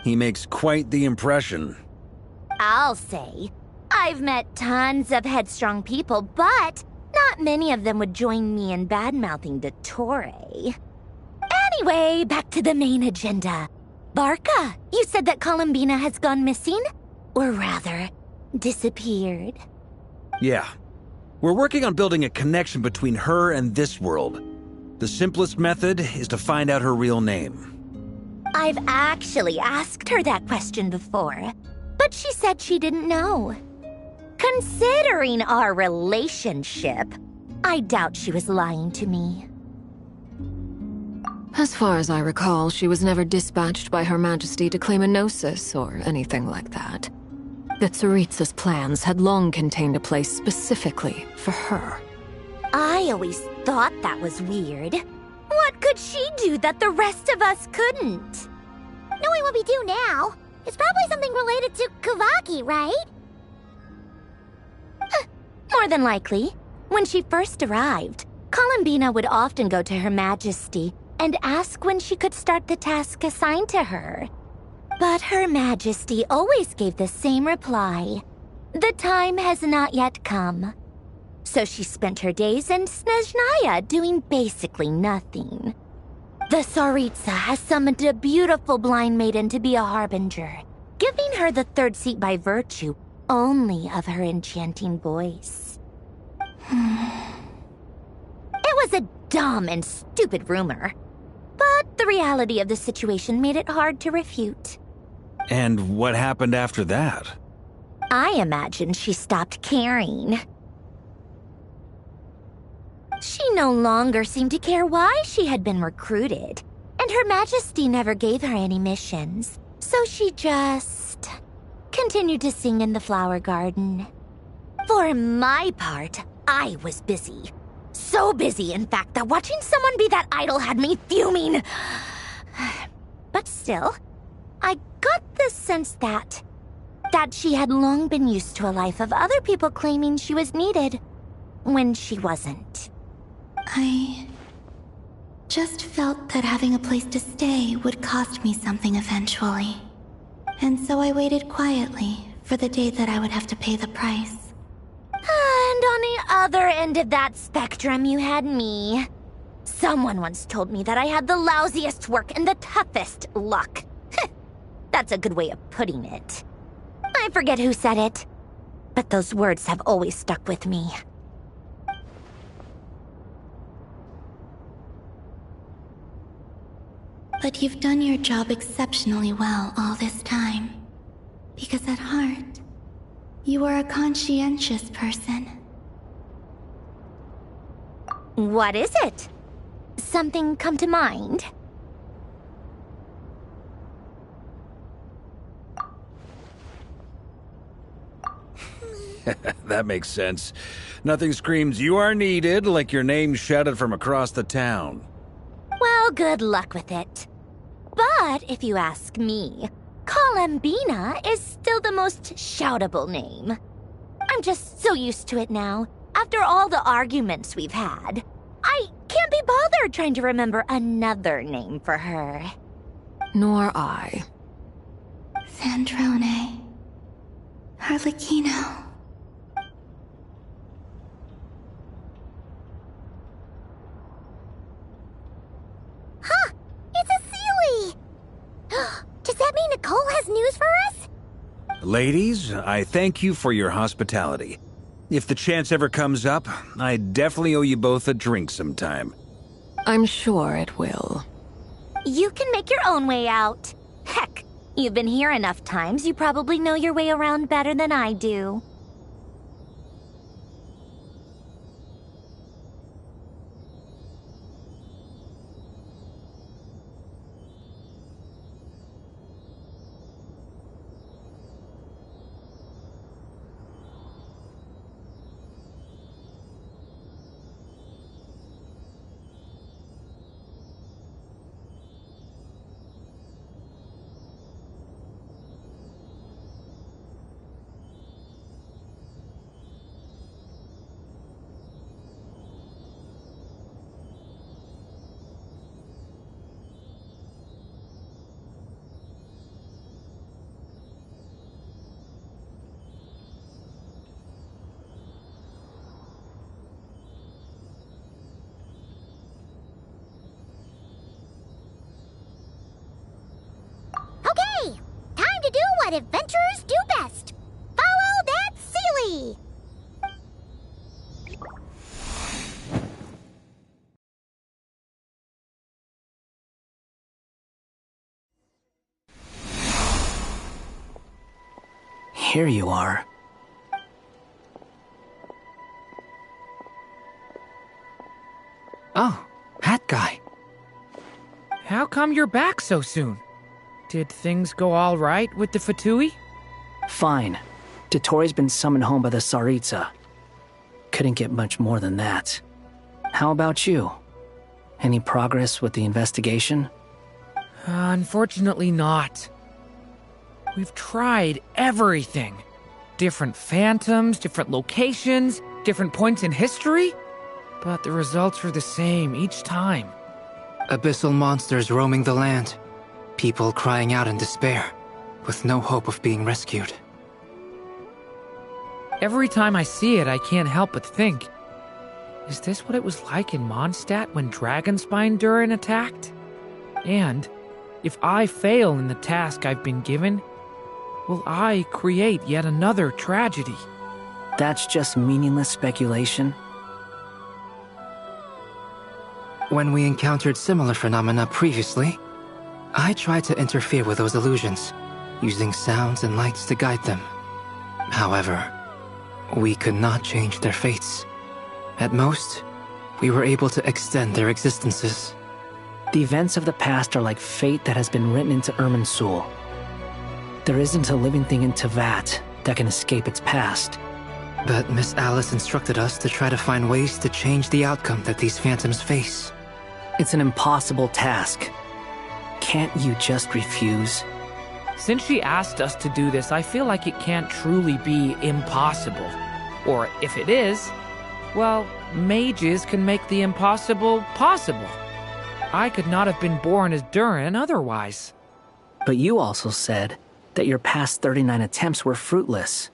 He makes quite the impression. I'll say. I've met tons of headstrong people, but not many of them would join me in bad-mouthing Dottore. Anyway, back to the main agenda. Barca, you said that Columbina has gone missing? Or rather, disappeared. Yeah. We're working on building a connection between her and this world. The simplest method is to find out her real name. I've actually asked her that question before, but she said she didn't know. Considering our relationship, I doubt she was lying to me. As far as I recall, she was never dispatched by Her Majesty to claim a gnosis or anything like that. The Tsaritsa's plans had long contained a place specifically for her. I always thought that was weird. What could she do that the rest of us couldn't? Knowing what we do now, it's probably something related to Kavaki, right? More than likely. When she first arrived, Columbina would often go to Her Majesty and ask when she could start the task assigned to her. But Her Majesty always gave the same reply. The time has not yet come. So she spent her days in Snezhnaya doing basically nothing. The Tsaritsa has summoned a beautiful blind maiden to be a harbinger, giving her the third seat by virtue only of her enchanting voice. It was a dumb and stupid rumor, but the reality of the situation made it hard to refute. And what happened after that? I imagine she stopped caring. She no longer seemed to care why she had been recruited, and Her Majesty never gave her any missions, so she just continued to sing in the flower garden. For my part, I was busy. So busy, in fact, that watching someone be that idol had me fuming. but still, I got the sense that she had long been used to a life of other people claiming she was needed when she wasn't. I just felt that having a place to stay would cost me something eventually. And so I waited quietly for the day that I would have to pay the price. And on the other end of that spectrum, you had me. Someone once told me that I had the lousiest work and the toughest luck. That's a good way of putting it. I forget who said it, but those words have always stuck with me. But you've done your job exceptionally well all this time. Because at heart, you are a conscientious person. What is it? Something come to mind? That makes sense. Nothing screams you are needed like your name shouted from across the town. Well, good luck with it. But if you ask me, Columbina is still the most shoutable name. I'm just so used to it now, after all the arguments we've had. I can't be bothered trying to remember another name for her. Nor I. Sandrone. Harlequino. Huh! It's a Seelie! Does that mean Nicole has news for us? Ladies, I thank you for your hospitality. If the chance ever comes up, I definitely owe you both a drink sometime. I'm sure it will. You can make your own way out. Heck, you've been here enough times, you probably know your way around better than I do. Okay, time to do what adventurers do best. Follow that Seelie! Here you are. Oh, hat guy. How come you're back so soon? Did things go all right with the Fatui? Fine. Dotori's been summoned home by the Tsaritsa. Couldn't get much more than that. How about you? Any progress with the investigation? Unfortunately not. We've tried everything. Different phantoms, different locations, different points in history. But the results are the same each time. Abyssal monsters roaming the land. People crying out in despair, with no hope of being rescued. Every time I see it, I can't help but think, is this what it was like in Mondstadt when Dragonspine Durin attacked? And, if I fail in the task I've been given, will I create yet another tragedy? That's just meaningless speculation. When we encountered similar phenomena previously, I tried to interfere with those illusions, using sounds and lights to guide them. However, we could not change their fates. At most, we were able to extend their existences. The events of the past are like fate that has been written into Irminsul. There isn't a living thing in Teyvat that can escape its past. But Miss Alice instructed us to try to find ways to change the outcome that these phantoms face. It's an impossible task. Can't you just refuse? Since she asked us to do this, I feel like it can't truly be impossible. Or if it is, well, mages can make the impossible possible. I could not have been born as Durin otherwise. But you also said that your past 39 attempts were fruitless.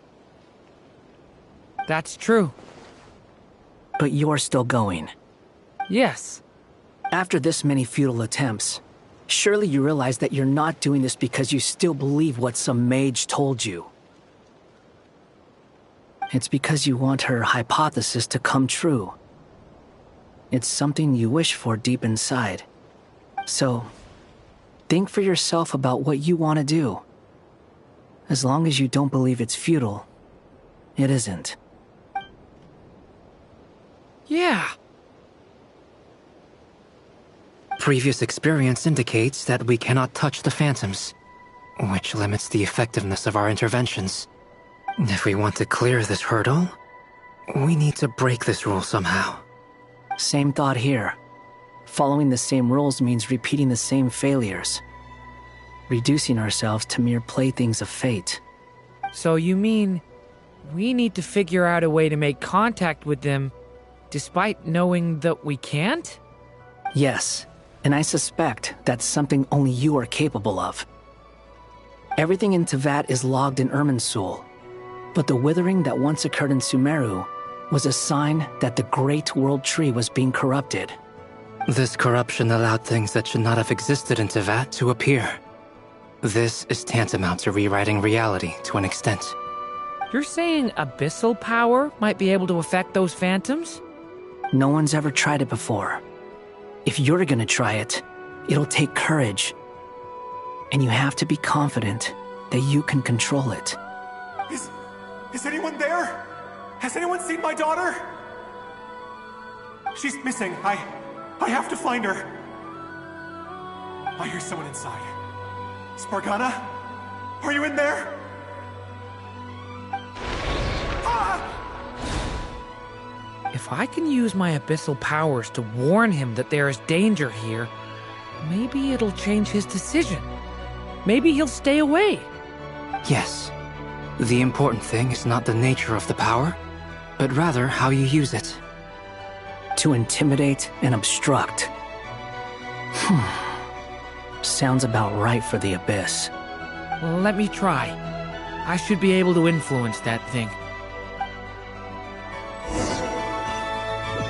That's true. But you're still going. Yes. After this many futile attempts, surely you realize that you're not doing this because you still believe what some mage told you. It's because you want her hypothesis to come true. It's something you wish for deep inside. So, think for yourself about what you want to do. As long as you don't believe it's futile, it isn't. Yeah. Previous experience indicates that we cannot touch the phantoms, which limits the effectiveness of our interventions. If we want to clear this hurdle, we need to break this rule somehow. Same thought here. Following the same rules means repeating the same failures. Reducing ourselves to mere playthings of fate. So you mean we need to figure out a way to make contact with them despite knowing that we can't? Yes, and I suspect that's something only you are capable of. Everything in Teyvat is logged in Irminsul, but the withering that once occurred in Sumeru was a sign that the Great World Tree was being corrupted. This corruption allowed things that should not have existed in Teyvat to appear. This is tantamount to rewriting reality to an extent. You're saying abyssal power might be able to affect those phantoms? No one's ever tried it before. If you're gonna try it, it'll take courage. And you have to be confident that you can control it. Is anyone there? Has anyone seen my daughter? She's missing. I have to find her. I hear someone inside. Spargana? Are you in there? If I can use my abyssal powers to warn him that there is danger here, maybe it'll change his decision. Maybe he'll stay away. Yes. The important thing is not the nature of the power, but rather how you use it. To intimidate and obstruct. Sounds about right for the Abyss. Well, let me try. I should be able to influence that thing.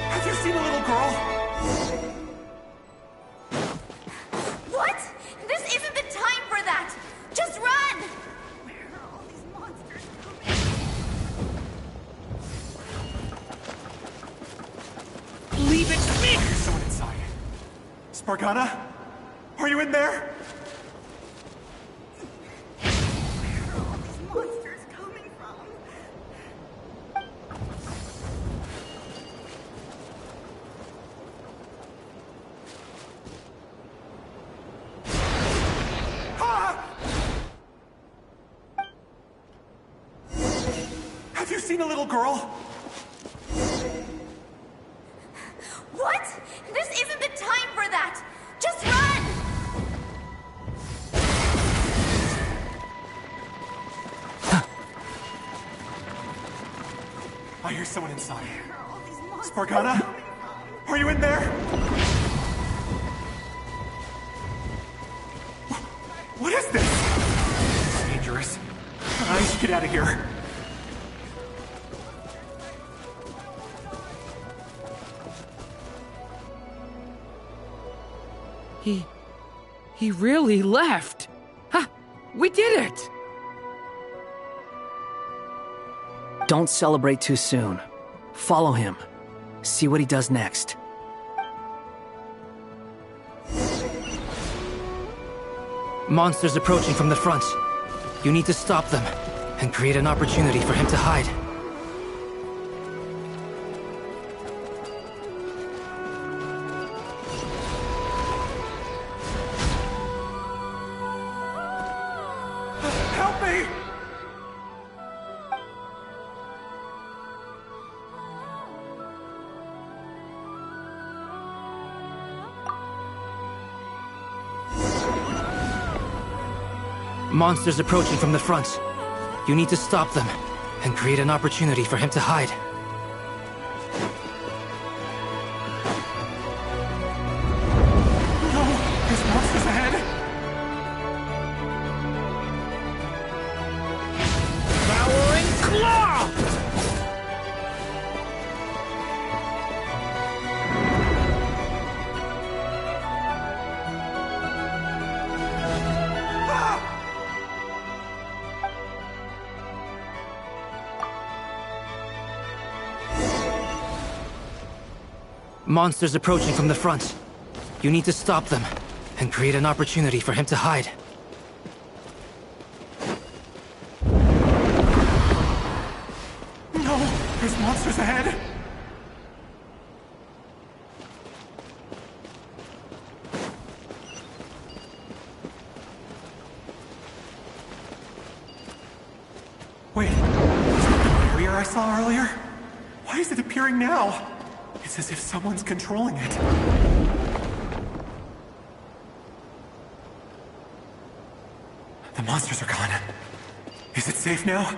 Have you seen a little girl? What? This isn't the time for that! Just run! Where are all these monsters coming? Leave it to me! There's someone inside. Spargana? Are you in there? Where are all these monsters coming from? Have you seen a little girl? What? This isn't the time for that! Just run! I hear someone inside. Spargana? Are you in there? What is this? This is dangerous. I should get out of here. He really left. Ha! We did it! Don't celebrate too soon. Follow him. See what he does next. Monsters approaching from the front. You need to stop them and create an opportunity for him to hide. Help me! Monsters approaching from the front. You need to stop them and create an opportunity for him to hide. No! There's monsters ahead! Devouring Claw! Monsters approaching from the front. You need to stop them and create an opportunity for him to hide. No! There's monsters ahead! Wait, is that the barrier I saw earlier? Why is it appearing now? It's as if someone's controlling it. The monsters are gone. Is it safe now?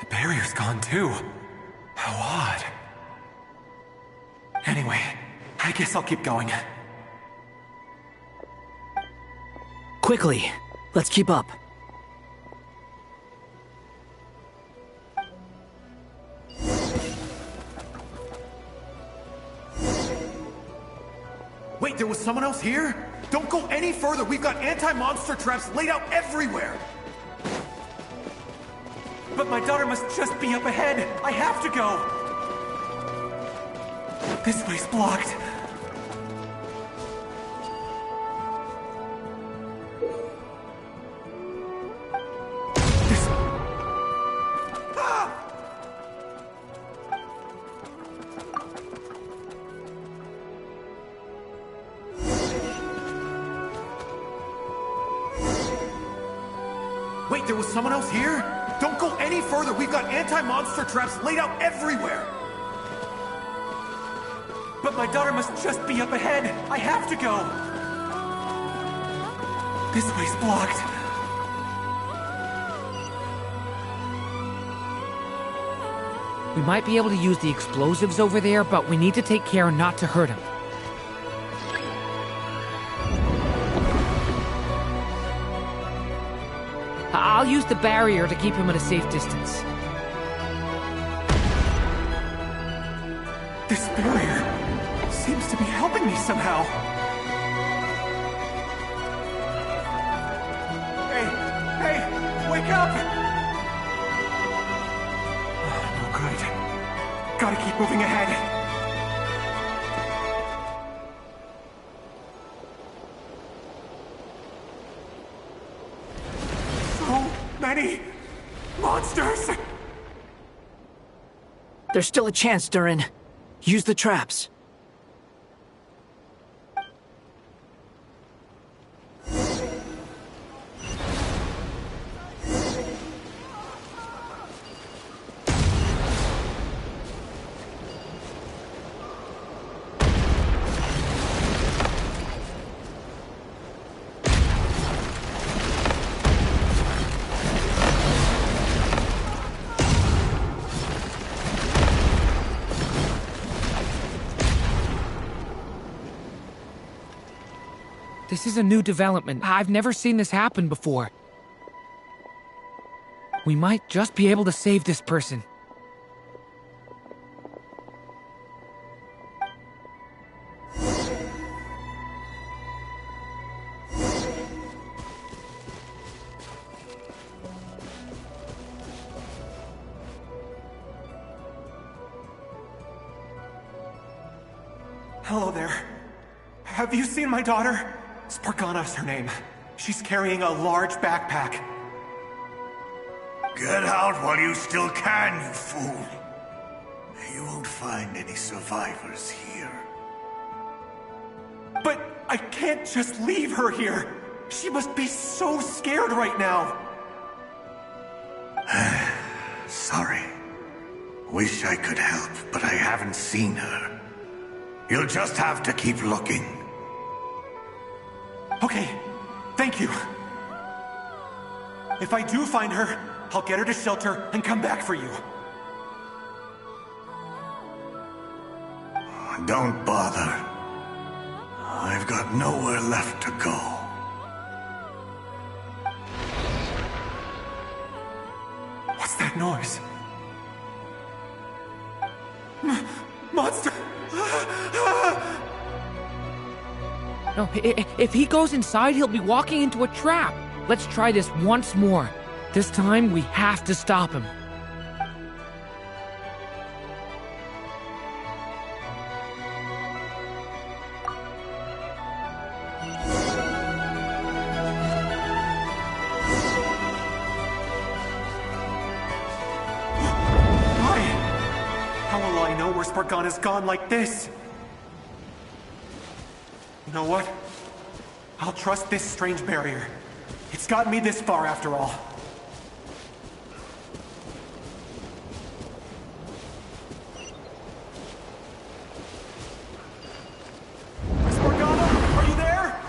The barrier's gone too. How odd. Anyway, I guess I'll keep going. Quickly, let's keep up. Wait, there was someone else here? Don't go any further. We've got anti-monster traps laid out everywhere. But my daughter must just be up ahead. I have to go. This way's blocked. Wait, there was someone else here? Don't go any further. We've got anti-monster traps laid out everywhere. But my daughter must just be up ahead. I have to go. This way's blocked. We might be able to use the explosives over there, but we need to take care not to hurt him. I'll use the barrier to keep him at a safe distance. This barrier seems to be helping me somehow. Hey, wake up! Oh, no good. Gotta keep moving ahead. So many monsters! There's still a chance, Durin. Use the traps. This is a new development. I've never seen this happen before. We might just be able to save this person. Hello there. Have you seen my daughter? Spargana's her name. She's carrying a large backpack. Get out while you still can, you fool. You won't find any survivors here. But I can't just leave her here. She must be so scared right now. Sorry. Wish I could help, but I haven't seen her. You'll just have to keep looking. Okay, thank you. If I do find her, I'll get her to shelter and come back for you. Don't bother. I've got nowhere left to go. What's that noise? Monster! No, if he goes inside, he'll be walking into a trap. Let's try this once more. This time, we have to stop him. Spargana's gone like this. You know what? I'll trust this strange barrier. It's gotten me this far after all. Spargana, are you there?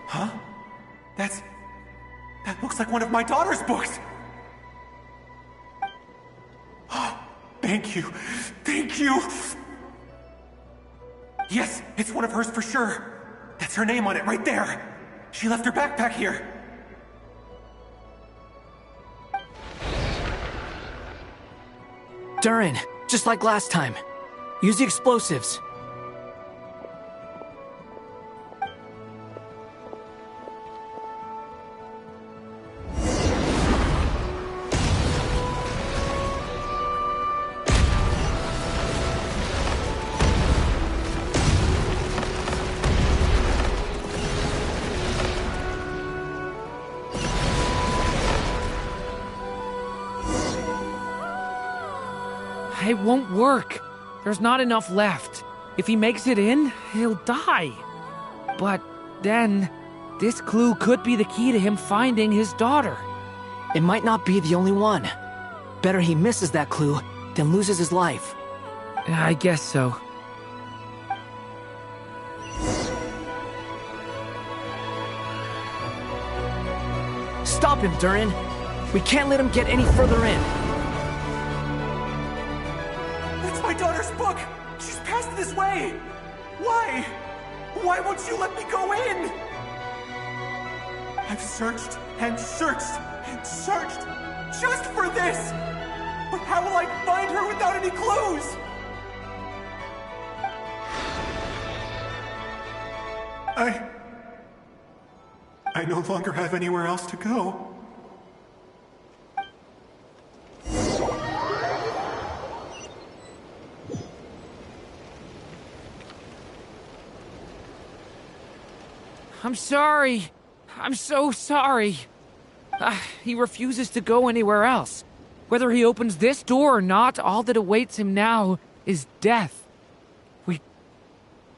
Huh? That looks like one of my daughter's books! Oh, thank you. Thank you! Yes, it's one of hers for sure. That's her name on it right there. She left her backpack here. Durin, just like last time. Use the explosives. It won't work. There's not enough left. If he makes it in, he'll die. But then, this clue could be the key to him finding his daughter. It might not be the only one. Better he misses that clue than loses his life. I guess so. Stop him, Durin. We can't let him get any further in. That's my daughter's book! She's passed this way! Why? Why won't you let me go in? I've searched and searched and searched just for this! But how will I find her without any clues? I no longer have anywhere else to go. I'm sorry. I'm so sorry. He refuses to go anywhere else. Whether he opens this door or not, all that awaits him now is death. We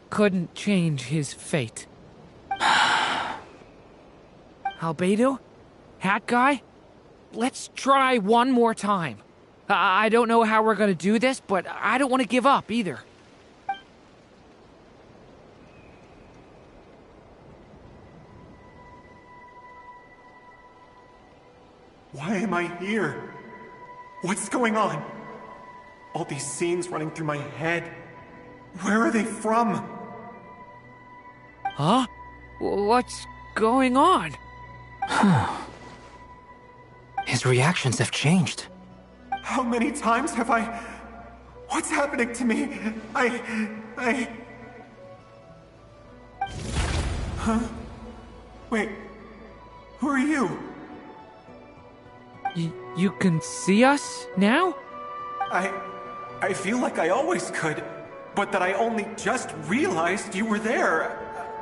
couldn't change his fate. Albedo? Hat Guy? Let's try one more time. I don't know how we're gonna do this, but I don't want to give up either. Why am I here? What's going on? All these scenes running through my head. Where are they from? Huh? What's going on? His reactions have changed. How many times have I... What's happening to me? Huh? Wait, who are you? You can see us now? I feel like I always could, but that I only just realized you were there.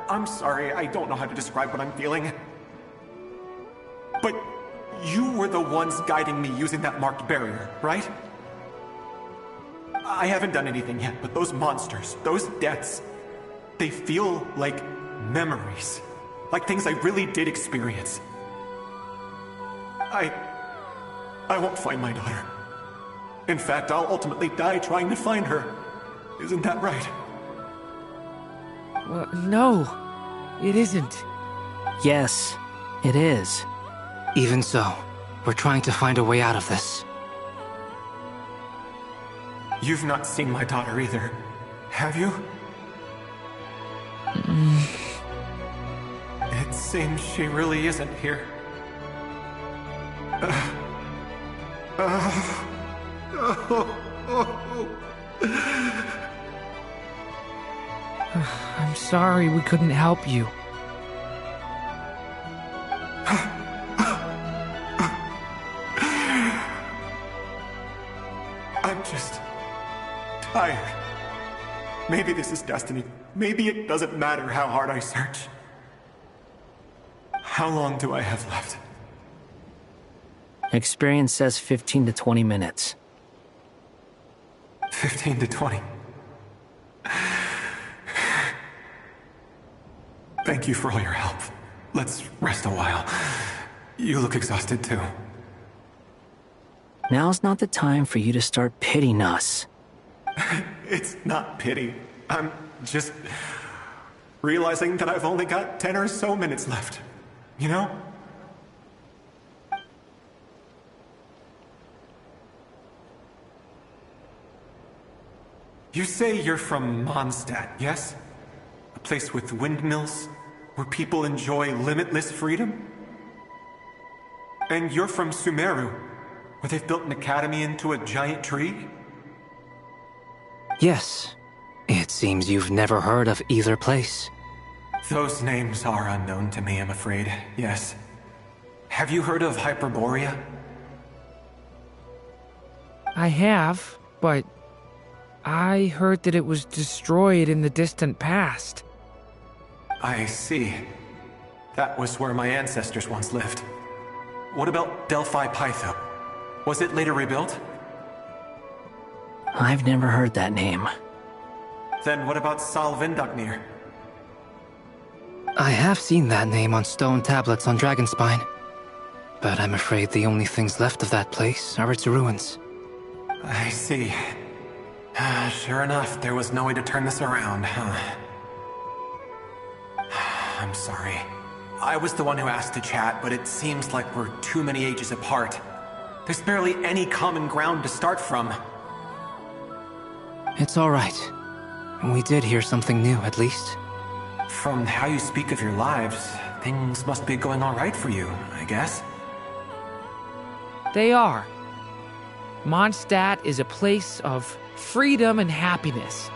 I'm sorry, I don't know how to describe what I'm feeling. But you were the ones guiding me using that marked barrier, right? I haven't done anything yet, but those monsters, those deaths, they feel like memories. Like things I really did experience. I won't find my daughter. In fact, I'll ultimately die trying to find her. Isn't that right? No, it isn't. Yes, it is. Even so, we're trying to find a way out of this. You've not seen my daughter either, have you? It seems she really isn't here. I'm sorry we couldn't help you. I'm just tired. Maybe this is destiny. Maybe it doesn't matter how hard I search. How long do I have left? Experience says 15 to 20 minutes. 15 to 20. Thank you for all your help. Let's rest a while. You look exhausted too. Now's not the time for you to start pitying us. It's not pity. I'm just realizing that I've only got 10 or so minutes left. You know? You say you're from Mondstadt, yes? A place with windmills, where people enjoy limitless freedom? And you're from Sumeru, where they've built an academy into a giant tree? Yes. It seems you've never heard of either place. Those names are unknown to me, I'm afraid, yes. Have you heard of Hyperborea? I have, but I heard that it was destroyed in the distant past. I see. That was where my ancestors once lived. What about Delphi Pytho? Was it later rebuilt? I've never heard that name. Then what about Sal Vindaknir? I have seen that name on stone tablets on Dragonspine. But I'm afraid the only things left of that place are its ruins. I see. Sure enough, there was no way to turn this around, huh? I'm sorry. I was the one who asked to chat, but it seems like we're too many ages apart. There's barely any common ground to start from. It's all right. We did hear something new, at least. From how you speak of your lives, things must be going all right for you, I guess. They are. Mondstadt is a place of freedom and happiness.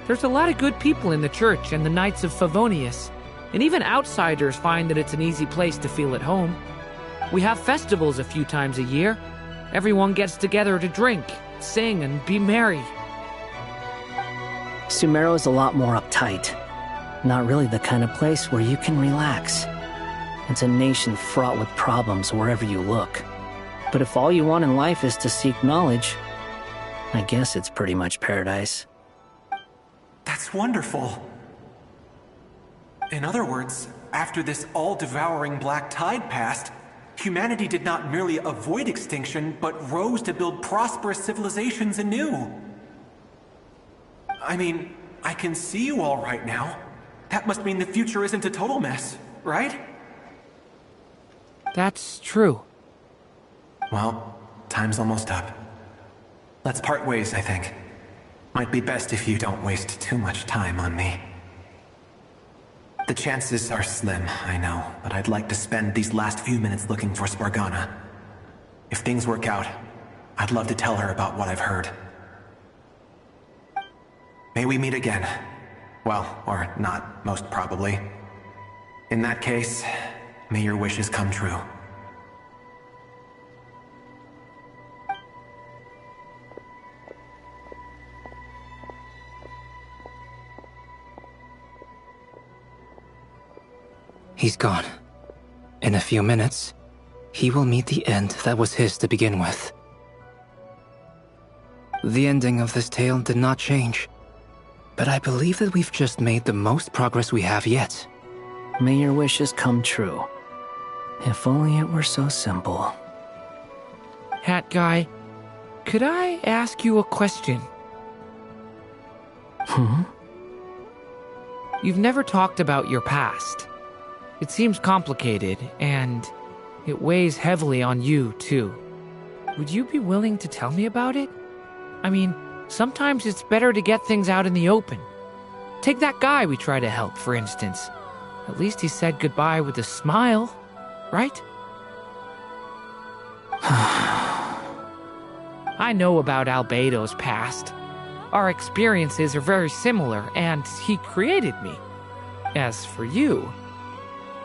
There's a lot of good people in the church and the Knights of Favonius, and even outsiders find that it's an easy place to feel at home. We have festivals a few times a year. Everyone gets together to drink, sing, and be merry. Sumeru is a lot more uptight. Not really the kind of place where you can relax. It's a nation fraught with problems wherever you look. But if all you want in life is to seek knowledge, I guess it's pretty much paradise. That's wonderful. In other words, after this all-devouring black tide passed, humanity did not merely avoid extinction, but rose to build prosperous civilizations anew. I mean, I can see you all right now. That must mean the future isn't a total mess, right? That's true. Well, time's almost up. Let's part ways, I think. Might be best if you don't waste too much time on me. The chances are slim, I know, but I'd like to spend these last few minutes looking for Spargana. If things work out, I'd love to tell her about what I've heard. May we meet again. Well, or not, most probably. In that case, may your wishes come true. He's gone. In a few minutes, he will meet the end that was his to begin with. The ending of this tale did not change, but I believe that we've just made the most progress we have yet. May your wishes come true. If only it were so simple. Hat guy, could I ask you a question? You've never talked about your past. It seems complicated, and it weighs heavily on you, too. Would you be willing to tell me about it? I mean, sometimes it's better to get things out in the open. Take that guy we try to help, for instance. At least he said goodbye with a smile, right? I know about Albedo's past. Our experiences are very similar, and he created me. As for you,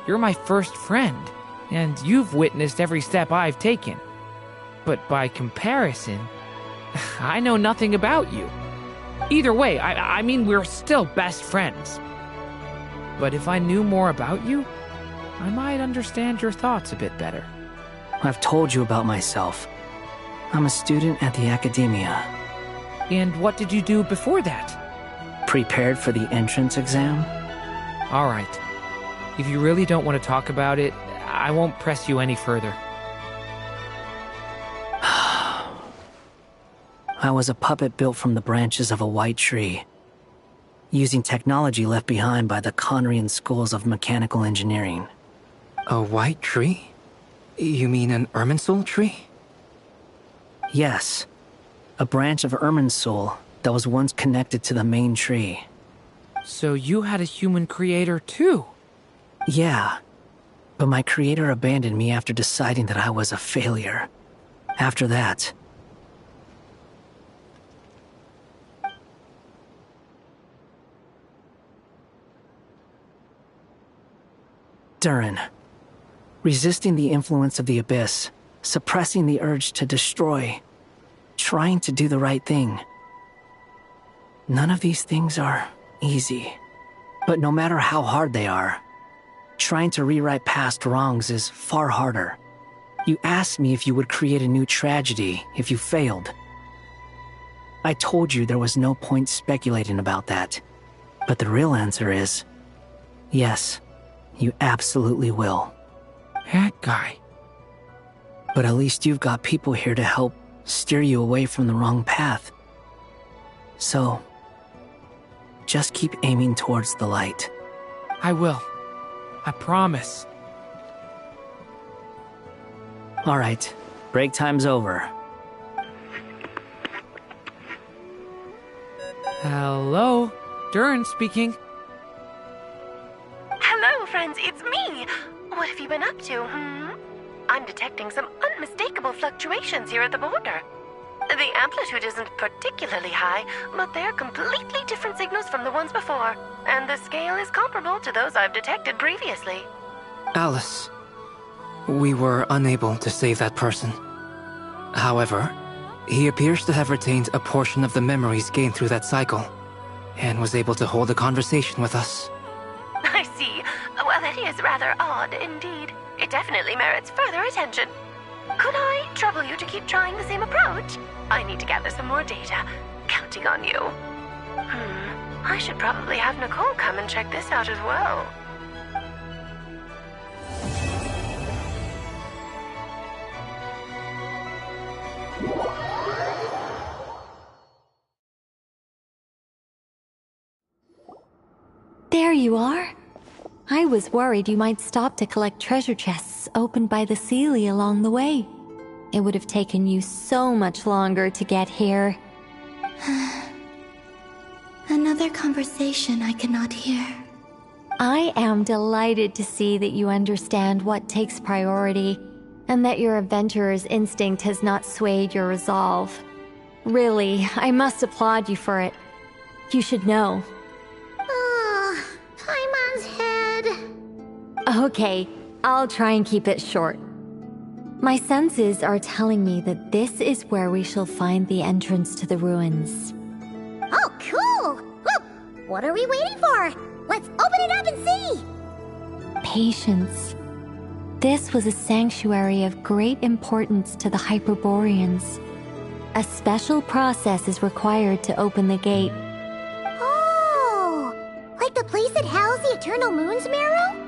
you're my first friend, and you've witnessed every step I've taken. But by comparison, I know nothing about you. Either way, I mean, we're still best friends. But if I knew more about you, I might understand your thoughts a bit better. I've told you about myself. I'm a student at the academia. And what did you do before that? Prepared for the entrance exam? All right. If you really don't want to talk about it, I won't press you any further. I was a puppet built from the branches of a white tree, using technology left behind by the Conrian schools of mechanical engineering. A white tree? You mean an Irminsul tree? Yes. A branch of Irminsul that was once connected to the main tree. So you had a human creator too? Yeah. But my creator abandoned me after deciding that I was a failure. After that, Durin. Resisting the influence of the Abyss, suppressing the urge to destroy, trying to do the right thing. None of these things are easy. But no matter how hard they are, trying to rewrite past wrongs is far harder. You asked me if you would create a new tragedy if you failed. I told you there was no point speculating about that. But the real answer is, yes, you absolutely will. That guy. But at least you've got people here to help steer you away from the wrong path. So, just keep aiming towards the light. I will. I promise. All right, break time's over. Hello, Durin speaking. Hello, friends, it's me. What have you been up to, I'm detecting some unmistakable fluctuations here at the border. The amplitude isn't particularly high, but they're completely different signals from the ones before, and the scale is comparable to those I've detected previously. Alice, we were unable to save that person. However, he appears to have retained a portion of the memories gained through that cycle, and was able to hold a conversation with us. I see. Well, that is rather odd indeed. It definitely merits further attention. Could I trouble you to keep trying the same approach? I need to gather some more data. Counting on you. I should probably have Nicole come and check this out as well. There you are. I was worried you might stop to collect treasure chests opened by the Seelie along the way. It would have taken you so much longer to get here. Another conversation I cannot hear. I am delighted to see that you understand what takes priority, and that your adventurer's instinct has not swayed your resolve. Really, I must applaud you for it. You should know. Paimon's head. Okay, I'll try and keep it short. My senses are telling me that this is where we shall find the entrance to the ruins. Oh, cool! Well, what are we waiting for? Let's open it up and see! Patience. This was a sanctuary of great importance to the Hyperboreans. A special process is required to open the gate. Oh! Like the place that housed the Eternal Moon's Marrow?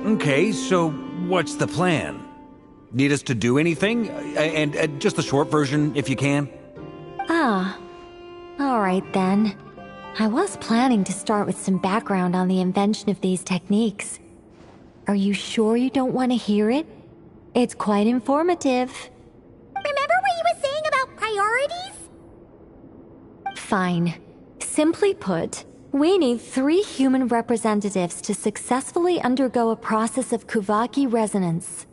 Okay, so what's the plan? Need us to do anything? And just the short version, if you can. Ah, alright then. I was planning to start with some background on the invention of these techniques. Are you sure you don't want to hear it? It's quite informative. Remember what you were saying about priorities? Fine. Simply put, we need 3 human representatives to successfully undergo a process of Kuvaki resonance.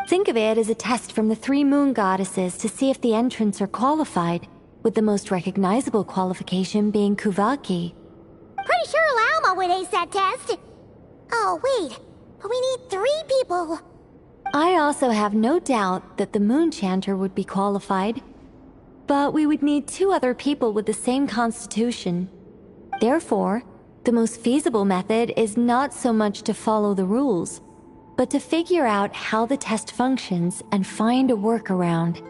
Think of it as a test from the 3 moon goddesses to see if the entrants are qualified, with the most recognizable qualification being Kuvaki. Pretty sure Lauma would ace that test. Oh, wait. But we need 3 people. I also have no doubt that the Moon Chanter would be qualified. But we would need 2 other people with the same constitution. Therefore, the most feasible method is not so much to follow the rules, but to figure out how the test functions and find a workaround.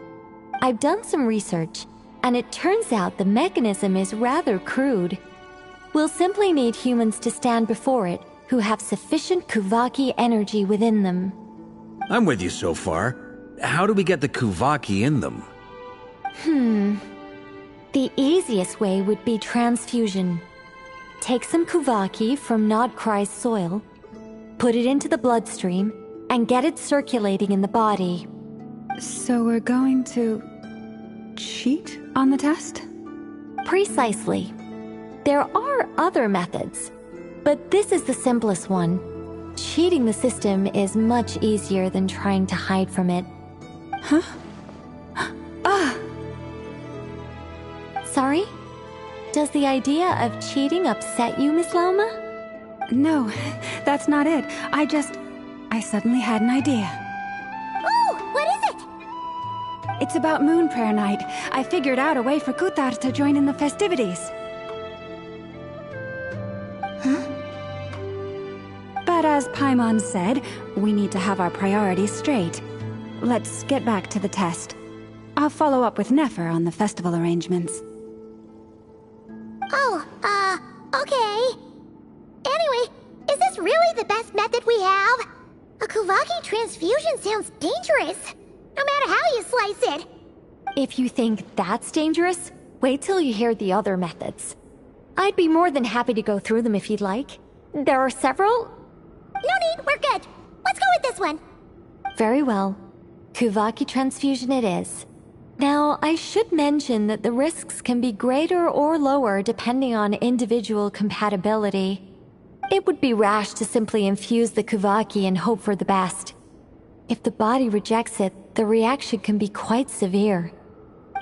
I've done some research, and it turns out the mechanism is rather crude. We'll simply need humans to stand before it who have sufficient Kuvaki energy within them. I'm with you so far. How do we get the Kuvaki in them? The easiest way would be transfusion. Take some Kuvaki from Nodkrai's soil, put it into the bloodstream, and get it circulating in the body. So we're going to cheat on the test? Precisely. There are other methods, but this is the simplest one. Cheating the system is much easier than trying to hide from it. Huh? Ah! Sorry? Does the idea of cheating upset you, Miss Lauma? No, that's not it. I suddenly had an idea. Oh, what is it? It's about Moon Prayer Night. I figured out a way for Kuthar to join in the festivities. Huh? But as Paimon said, we need to have our priorities straight. Let's get back to the test. I'll follow up with Nefer on the festival arrangements. Oh, okay. Anyway, is this really the best method we have? A Kuvaki transfusion sounds dangerous, no matter how you slice it. If you think that's dangerous, wait till you hear the other methods. I'd be more than happy to go through them if you'd like. There are several. No need, we're good. Let's go with this one. Very well. Kuvaki transfusion it is. Now, I should mention that the risks can be greater or lower depending on individual compatibility. It would be rash to simply infuse the Kuvaki and hope for the best. If the body rejects it, the reaction can be quite severe.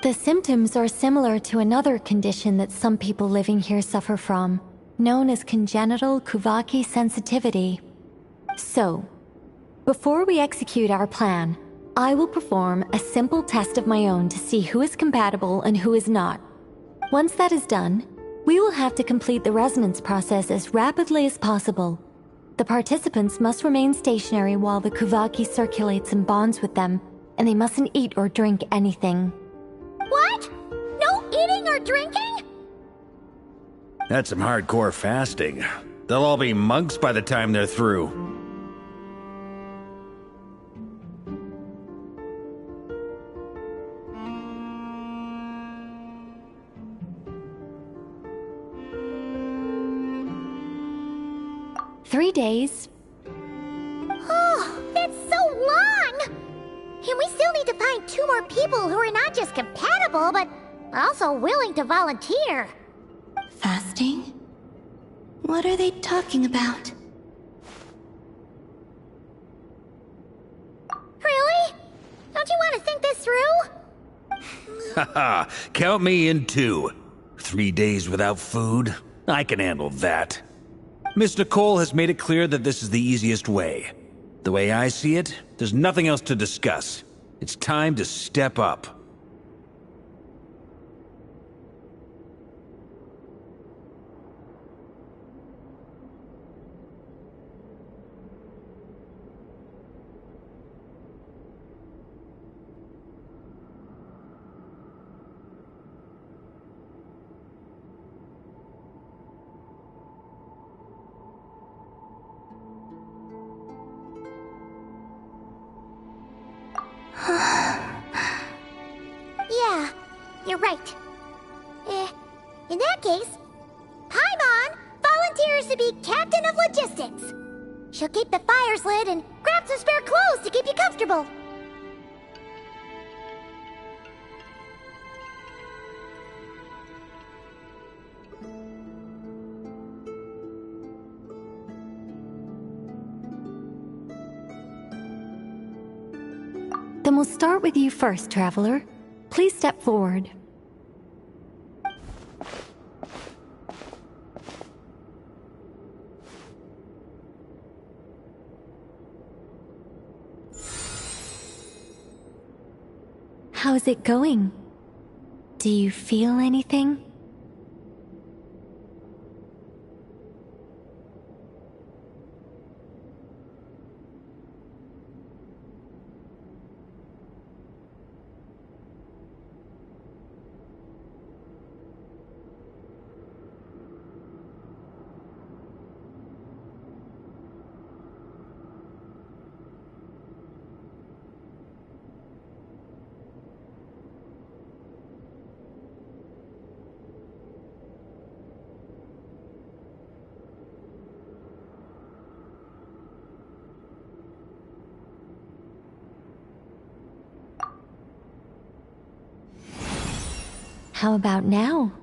The symptoms are similar to another condition that some people living here suffer from, known as congenital Kuvaki sensitivity. So, before we execute our plan, I will perform a simple test of my own to see who is compatible and who is not. Once that is done, we will have to complete the resonance process as rapidly as possible. The participants must remain stationary while the Kuvaki circulates and bonds with them, and they mustn't eat or drink anything. What? No eating or drinking? That's some hardcore fasting. They'll all be monks by the time they're through. Three days. Oh, that's so long! And we still need to find 2 more people who are not just compatible, but also willing to volunteer. Fasting? What are they talking about? Really? Don't you want to think this through? Haha, count me in too. 3 days without food? I can handle that. Mr. Cole has made it clear that this is the easiest way. The way I see it, there's nothing else to discuss. It's time to step up. Yeah, you're right. In that case, Paimon volunteers to be Captain of Logistics. She'll keep the fires lit and grab some spare clothes to keep you comfortable. Then we'll start with you first, Traveler. Please step forward. How's it going? Do you feel anything? How about now?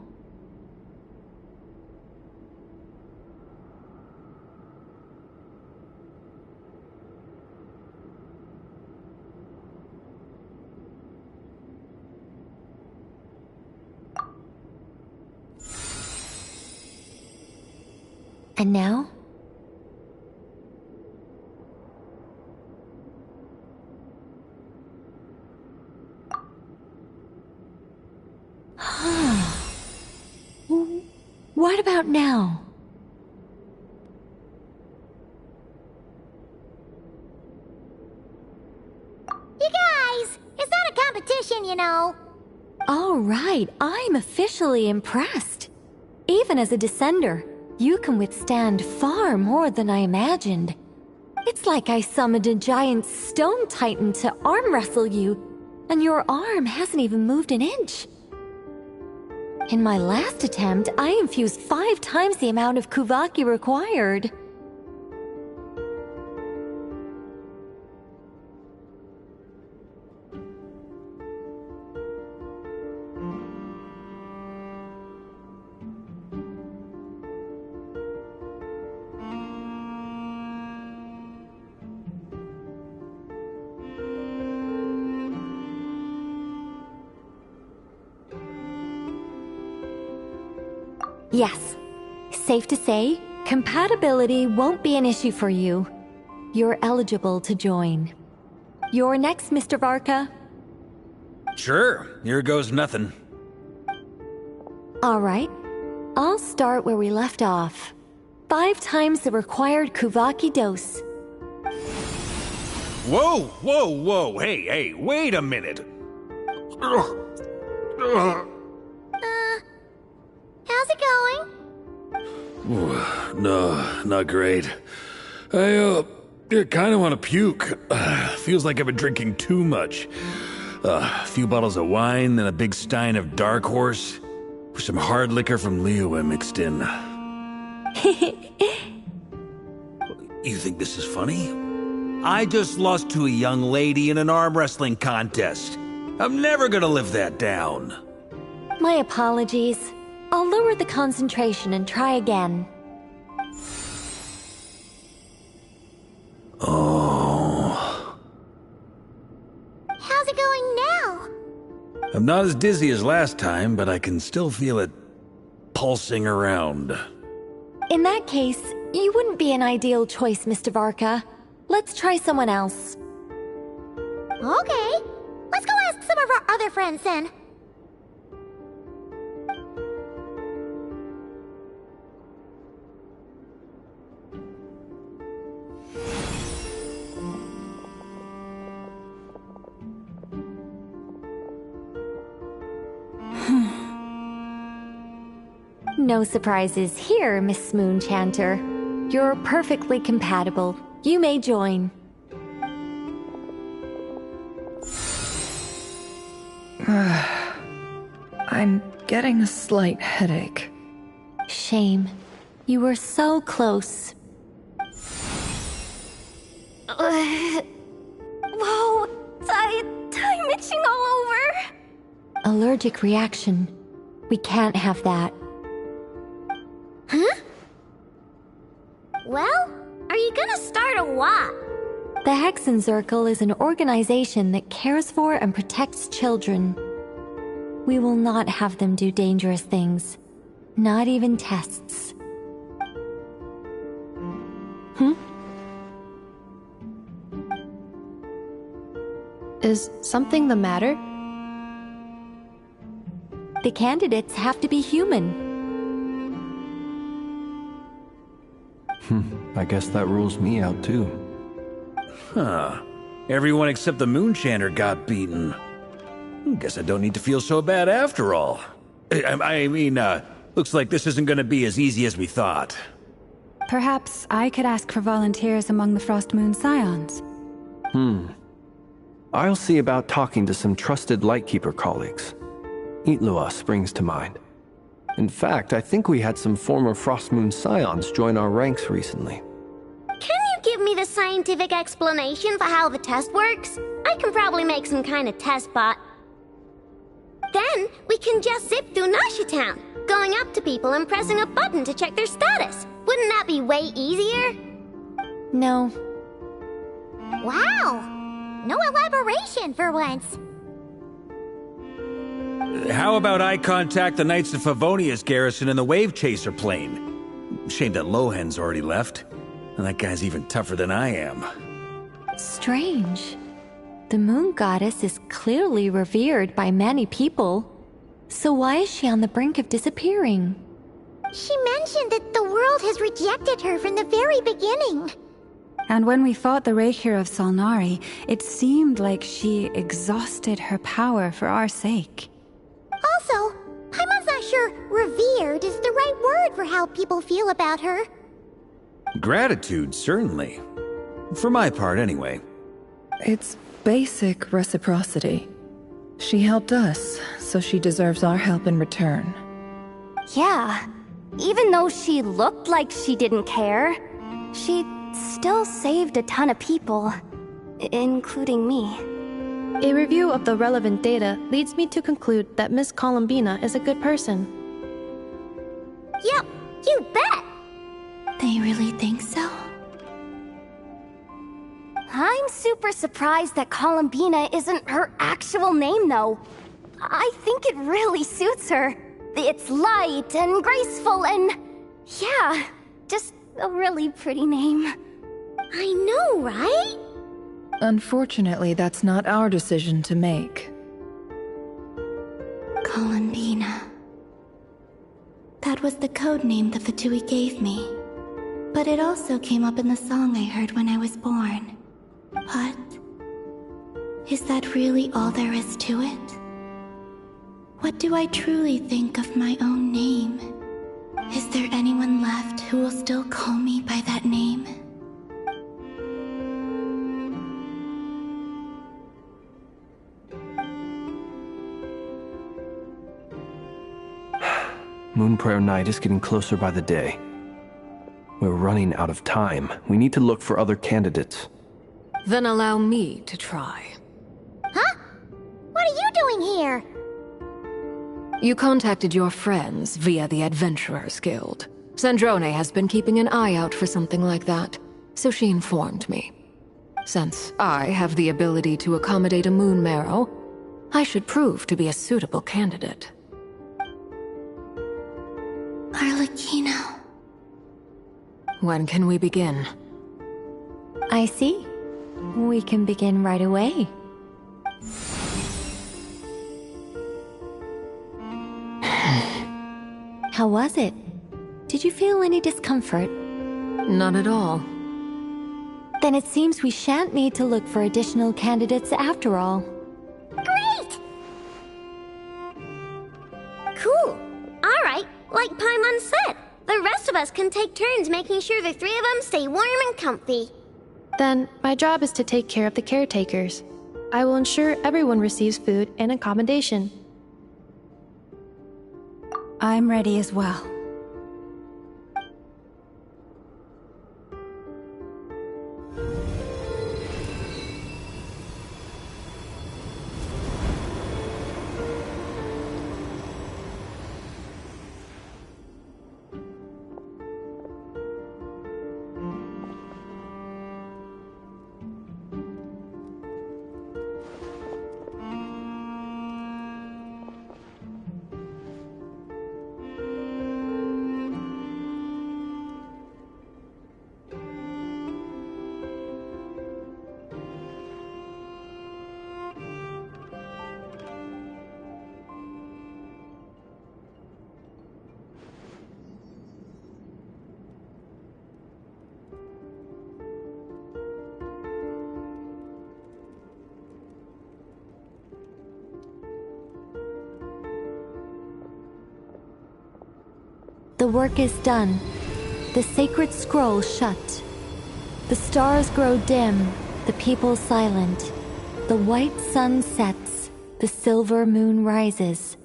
And now? What about now? You guys, it's not a competition, you know. All right, I'm officially impressed. Even as a descender, you can withstand far more than I imagined. It's like I summoned a giant stone titan to arm wrestle you. And your arm hasn't even moved an inch. In my last attempt, I infused 5 times the amount of Kuvaki required. Yes. Safe to say, compatibility won't be an issue for you. You're eligible to join. You're next, Mr. Varka. Sure, here goes nothing. All right. I'll start where we left off. 5 times the required Kuvaki dose. Whoa, whoa, whoa, hey, wait a minute. How's it going? No, not great. I kind of want to puke. Feels like I've been drinking too much. A few bottles of wine, then a big stein of Dark Horse. With some hard liquor from Liyue mixed in. You think this is funny? I just lost to a young lady in an arm wrestling contest. I'm never gonna live that down. My apologies. I'll lower the concentration and try again. Oh. How's it going now? I'm not as dizzy as last time, but I can still feel it pulsing around. In that case, you wouldn't be an ideal choice, Mr. Varka. Let's try someone else. Okay. Let's go ask some of our other friends then. No surprises here, Miss Moonchanter. You're perfectly compatible. You may join. I'm getting a slight headache. Shame. You were so close. Whoa! I'm itching all over! Allergic reaction. We can't have that. Huh? Well, are you gonna start a what? The Hexenzirkel is an organization that cares for and protects children. We will not have them do dangerous things. Not even tests. Is something the matter? The candidates have to be human. I guess that rules me out too. Huh. Everyone except the Moonchanter got beaten. Guess I don't need to feel so bad after all. I mean, looks like this isn't gonna be as easy as we thought. Perhaps I could ask for volunteers among the Frost Moon Scions. I'll see about talking to some trusted Lightkeeper colleagues. Itlua springs to mind. In fact, I think we had some former Frost Moon Scions join our ranks recently. Can you give me the scientific explanation for how the test works? I can probably make some kind of test bot. Then, we can just zip through Nasha Town, going up to people and pressing a button to check their status. Wouldn't that be way easier? No. Wow! No elaboration for once. How about I contact the Knights of Favonius garrison in the Wave Chaser plane? Shame that Lohan's already left. And that guy's even tougher than I am. Strange. The Moon Goddess is clearly revered by many people. So why is she on the brink of disappearing? She mentioned that the world has rejected her from the very beginning. And when we fought the Reikir of Salnari, it seemed like she exhausted her power for our sake. Also, Paimon's not sure revered is the right word for how people feel about her. Gratitude, certainly. For my part, anyway. It's basic reciprocity. She helped us, so she deserves our help in return. Yeah, even though she looked like she didn't care, she still saved a ton of people, including me. A review of the relevant data leads me to conclude that Miss Columbina is a good person. Yep, you bet! They really think so? I'm super surprised that Columbina isn't her actual name, though. I think it really suits her. It's light and graceful and... yeah, just a really pretty name. I know, right? Unfortunately, that's not our decision to make. Columbina. That was the code name the Fatui gave me. But it also came up in the song I heard when I was born. But... is that really all there is to it? What do I truly think of my own name? Is there anyone left who will still call me by that name? Moonprayer Night is getting closer by the day. We're running out of time. We need to look for other candidates. Then allow me to try. Huh? What are you doing here? You contacted your friends via the Adventurers Guild. Sandrone has been keeping an eye out for something like that, so she informed me. Since I have the ability to accommodate a moon marrow, I should prove to be a suitable candidate. Arlecchino. When can we begin? I see. We can begin right away. How was it? Did you feel any discomfort? Not at all. Then it seems we shan't need to look for additional candidates after all. Great! Cool. Alright, like Paimon said, the rest of us can take turns making sure the three of them stay warm and comfy. Then, my job is to take care of the caretakers. I will ensure everyone receives food and accommodation. I'm ready as well. The work is done. The sacred scroll shut. The stars grow dim, the people silent. The white sun sets, the silver moon rises.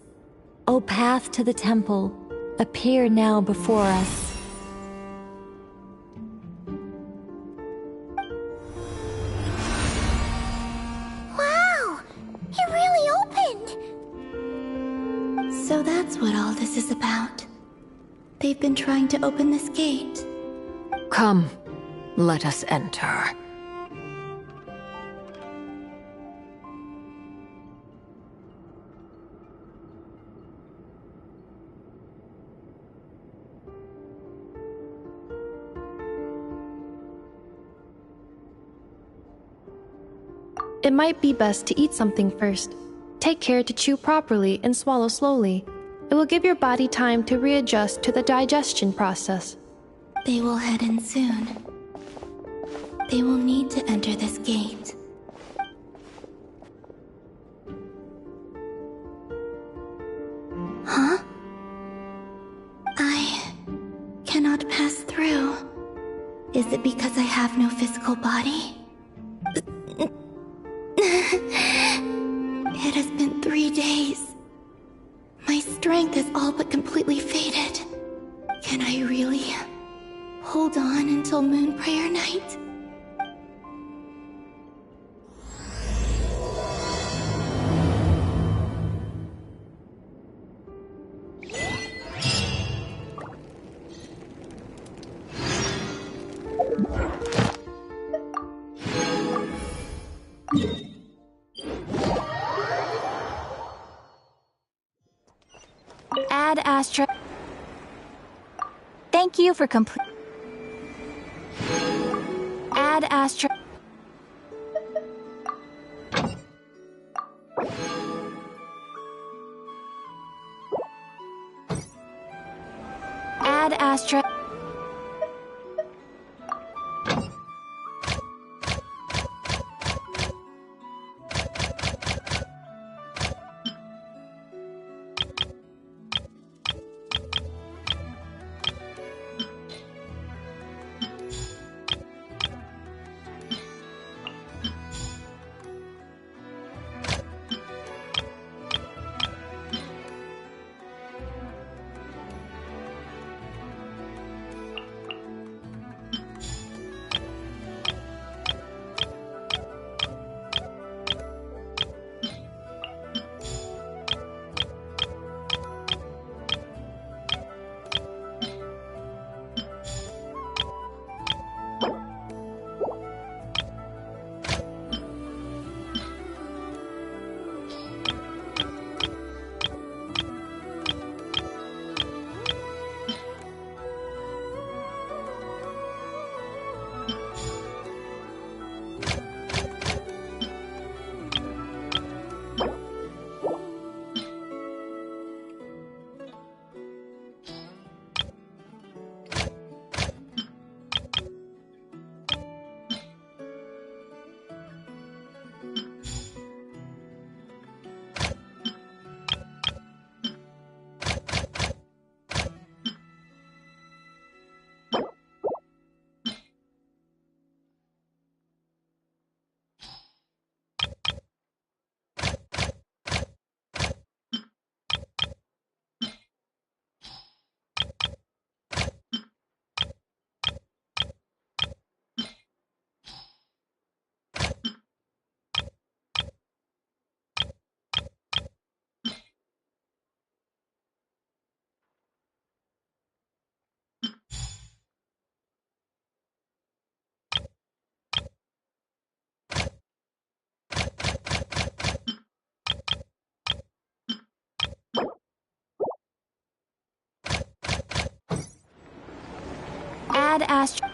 O path to the temple, appear now before us. Wow! It really opened! So that's what all this is about. They've been trying to open this gate. Come, let us enter. It might be best to eat something first. Take care to chew properly and swallow slowly. It will give your body time to readjust to the digestion process. They will head in soon. They will need to enter this gate. Huh? I cannot pass through. Is it because I have no physical body? It has been faded. Can I really hold on until Moon Prayer Night? Ad Astra. Thank you for complete. Ad Astra. Ad Astra. Ad Astra.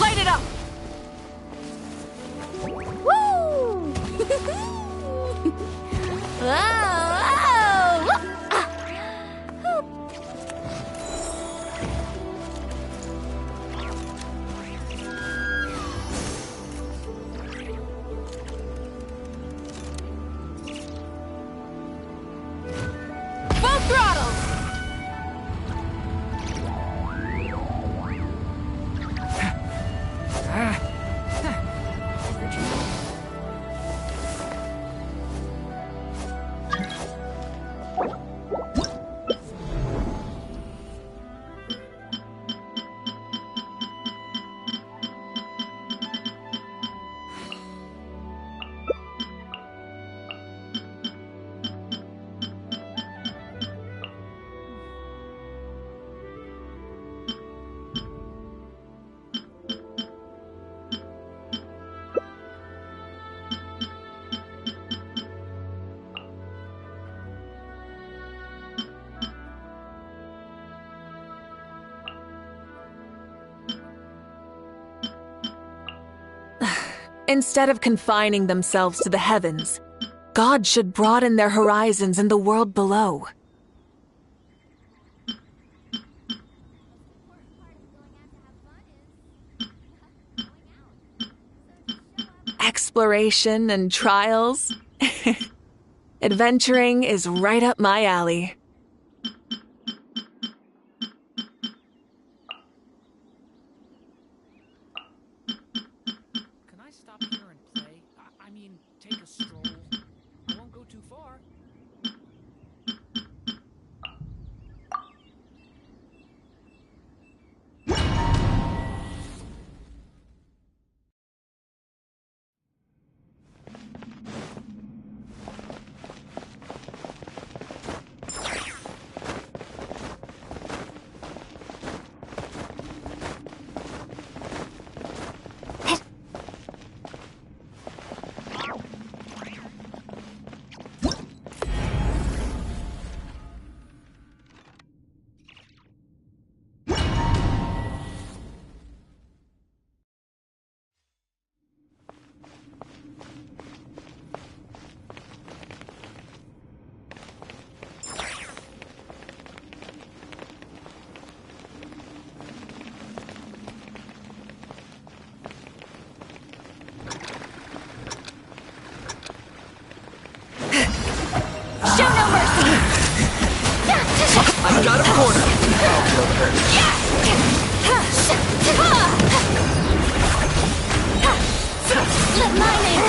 Light it up! Woo! Full throttle! Instead of confining themselves to the heavens, God should broaden their horizons in the world below. Exploration and trials. Adventuring is right up my alley. Show no mercy! I've got a corner! Let my name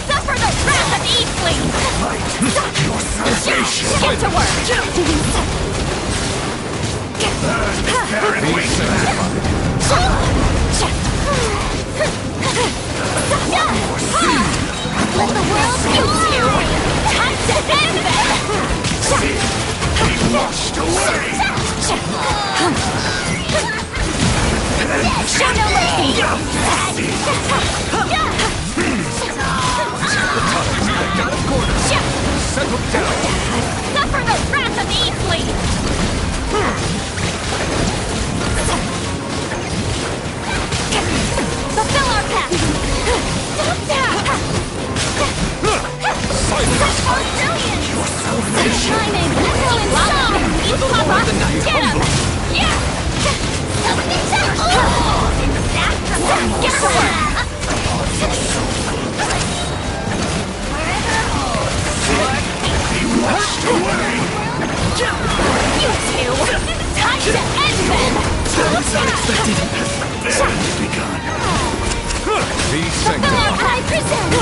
suffer the wrath of Eastling! Get to work! Let the world use you! Time to end this! Be washed away! Show no mercy! I got a corner! Settle down! Suffer the wrath of Eastling! Fulfill our path! Brilliant! Shining! Echo and song! Each pop-up! Get him! Be sanctified. I present!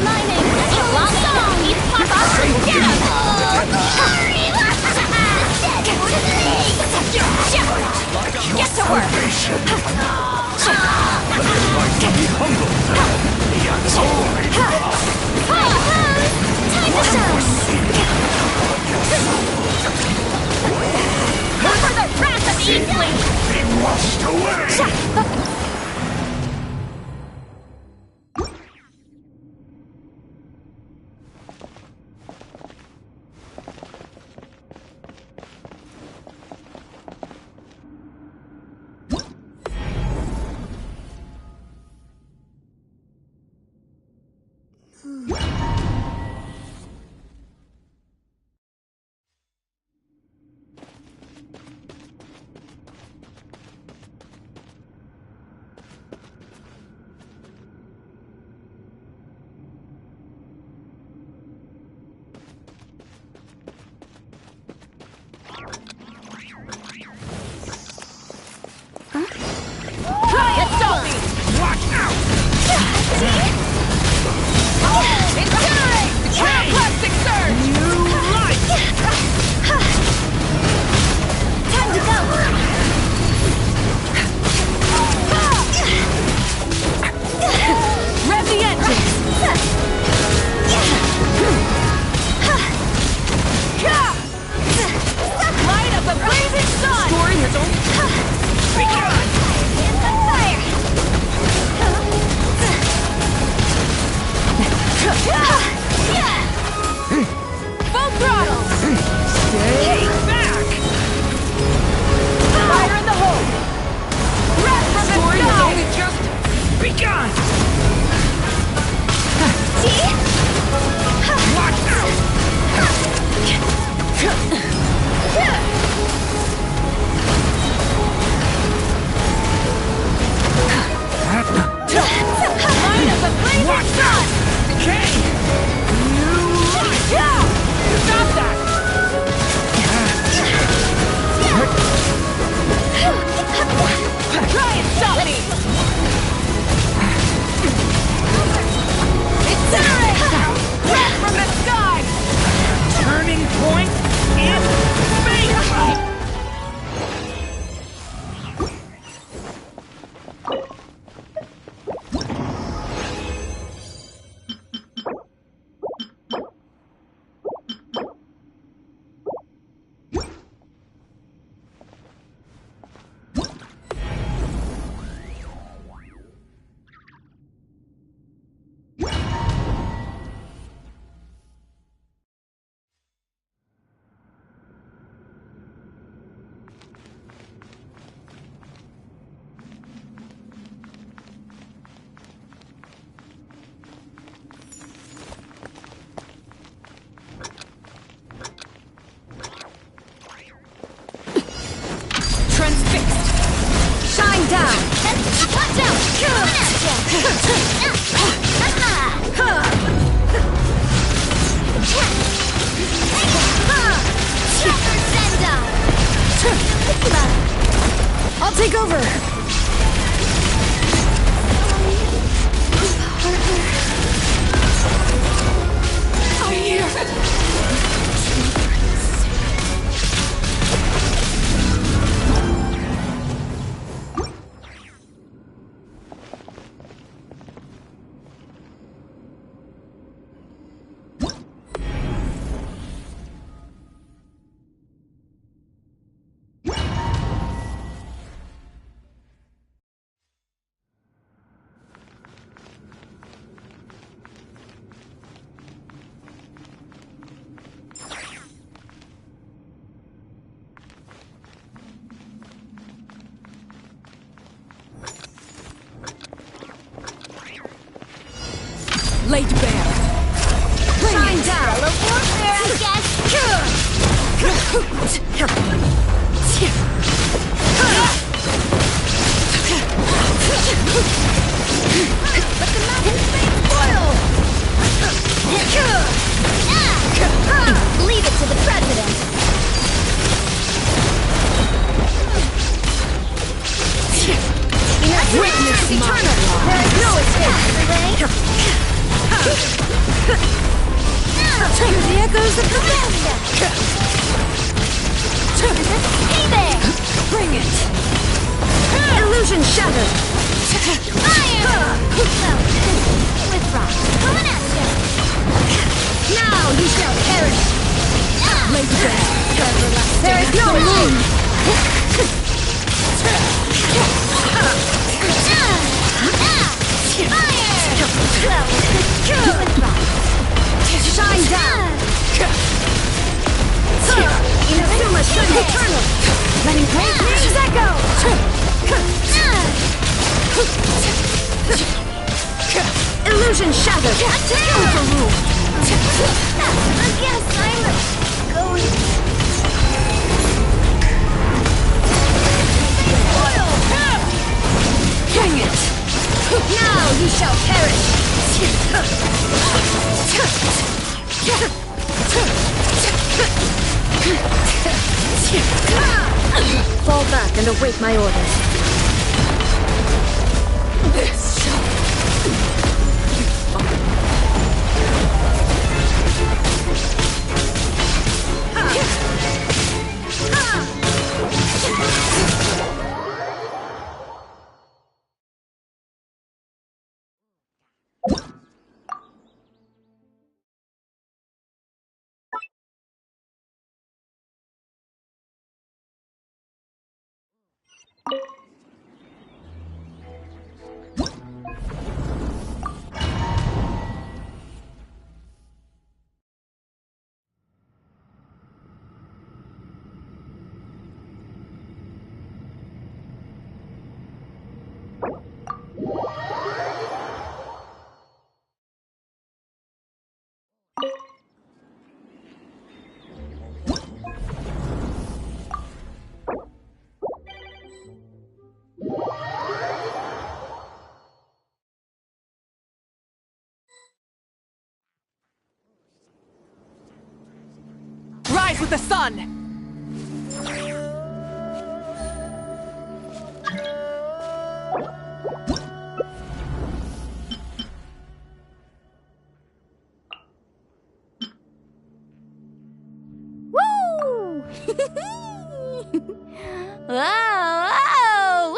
My name is Long Song! Get to work! Be humble. Time to shine! For the wrath of Eastling! Be washed away. I'll take over! I'm here! Laid bare. Shine down! A warfare, I guess! Let the mountains make oil! Leave it to the president! is eternal! There is no escape! Hear the echoes of the wind! Hey there! Bring it! Illusion shattered! Fire! With rock, coming at you! Now you shall perish! Lay down! There is no room! Shine down! Inazuma should be eternal! Letting great wings echo! Illusion shattered! Overruled! I guess I'm going... Bring it! Now you shall perish! Fall back and await my orders. This shall... Rise with the sun! Woo! Whoa!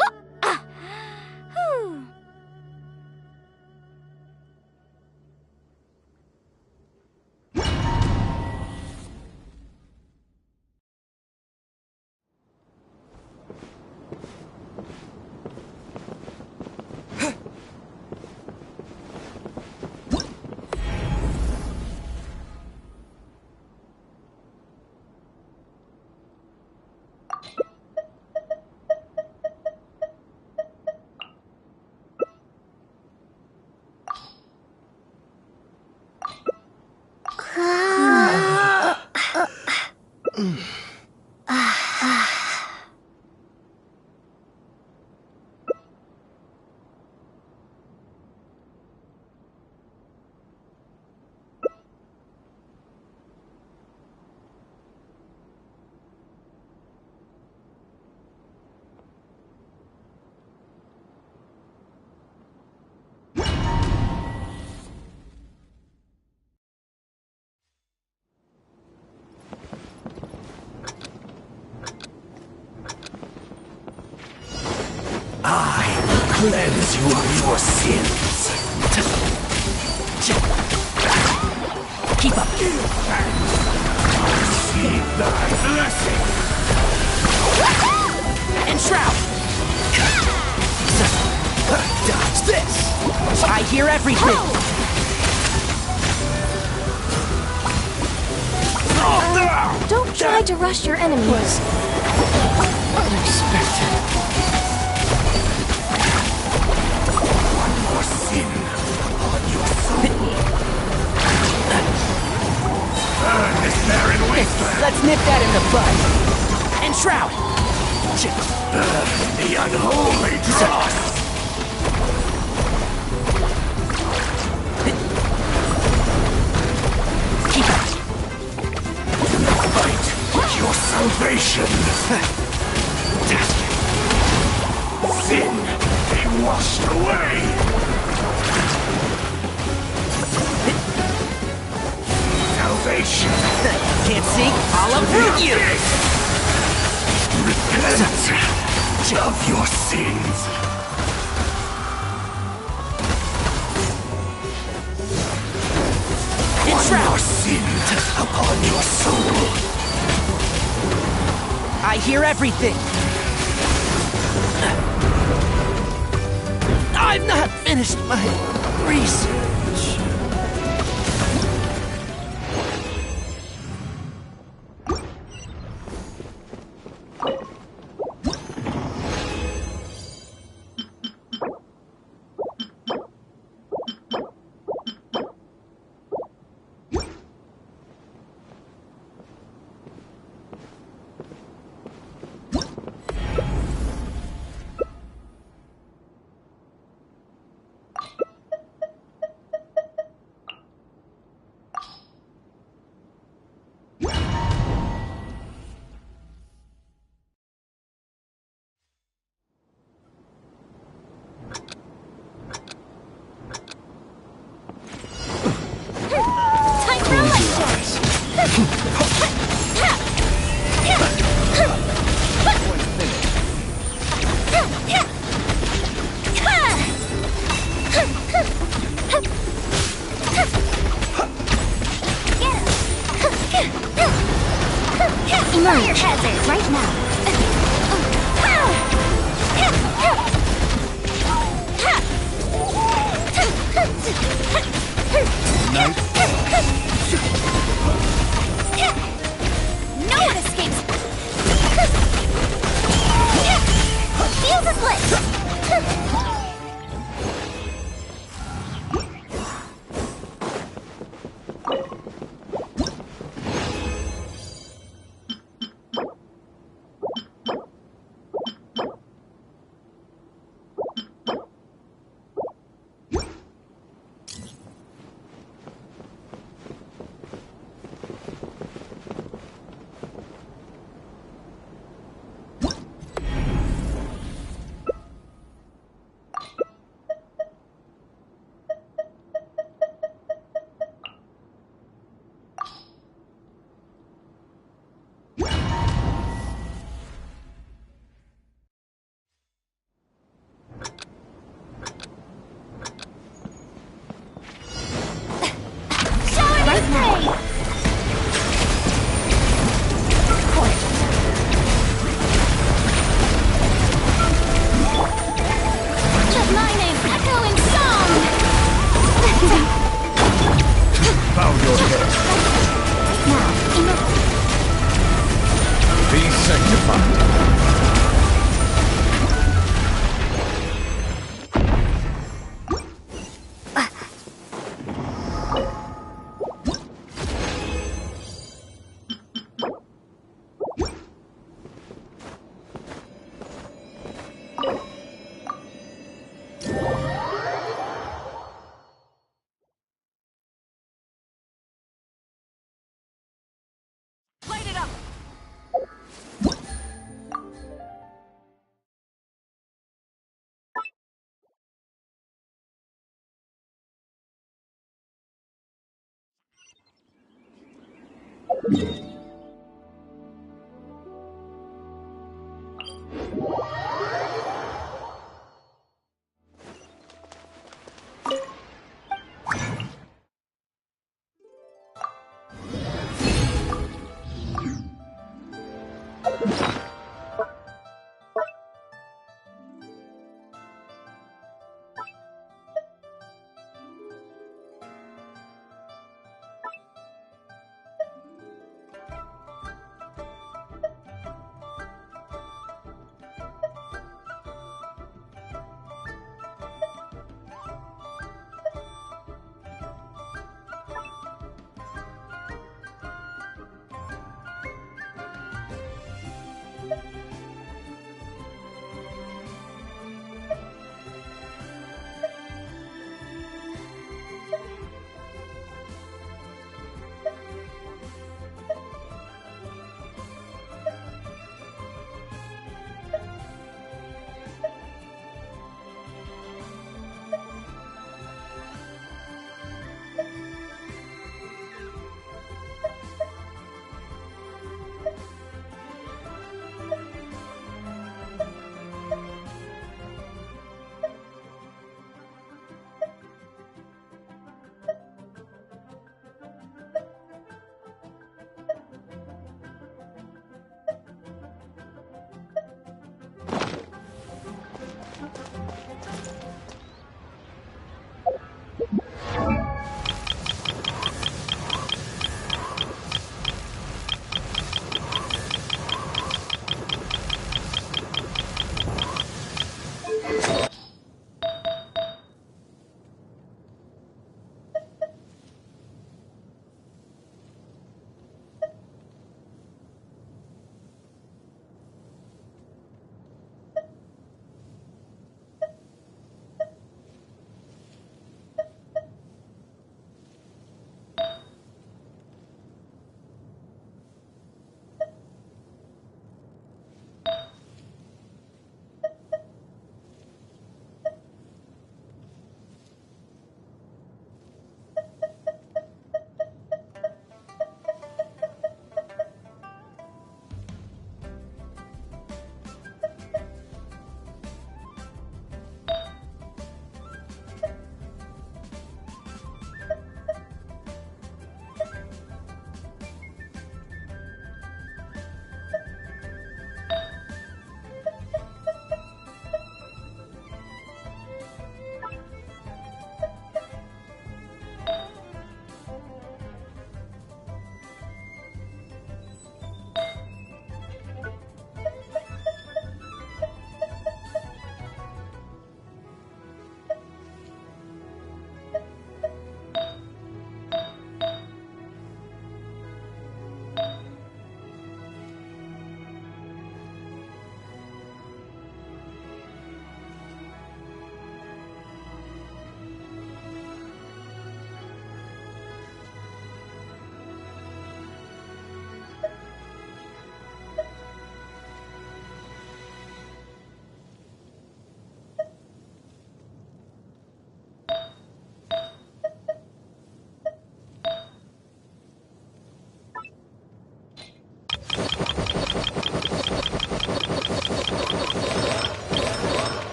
Cleanse you of your sins. Keep up. Receive thy blessing. Enshroud. Dodge this. I hear everything. Don't try to rush your enemies. Unexpected. Sin on your soul. Burn this barren wasteland. Let's nip that in the bud. Enshroud. Burn the unholy dross. Keep up. Fight your salvation. Sin be washed away. of your sins. One more sin upon your soul. I hear everything. I've not finished my research. Emerge hazard right now. No one escapes. Fuse a split.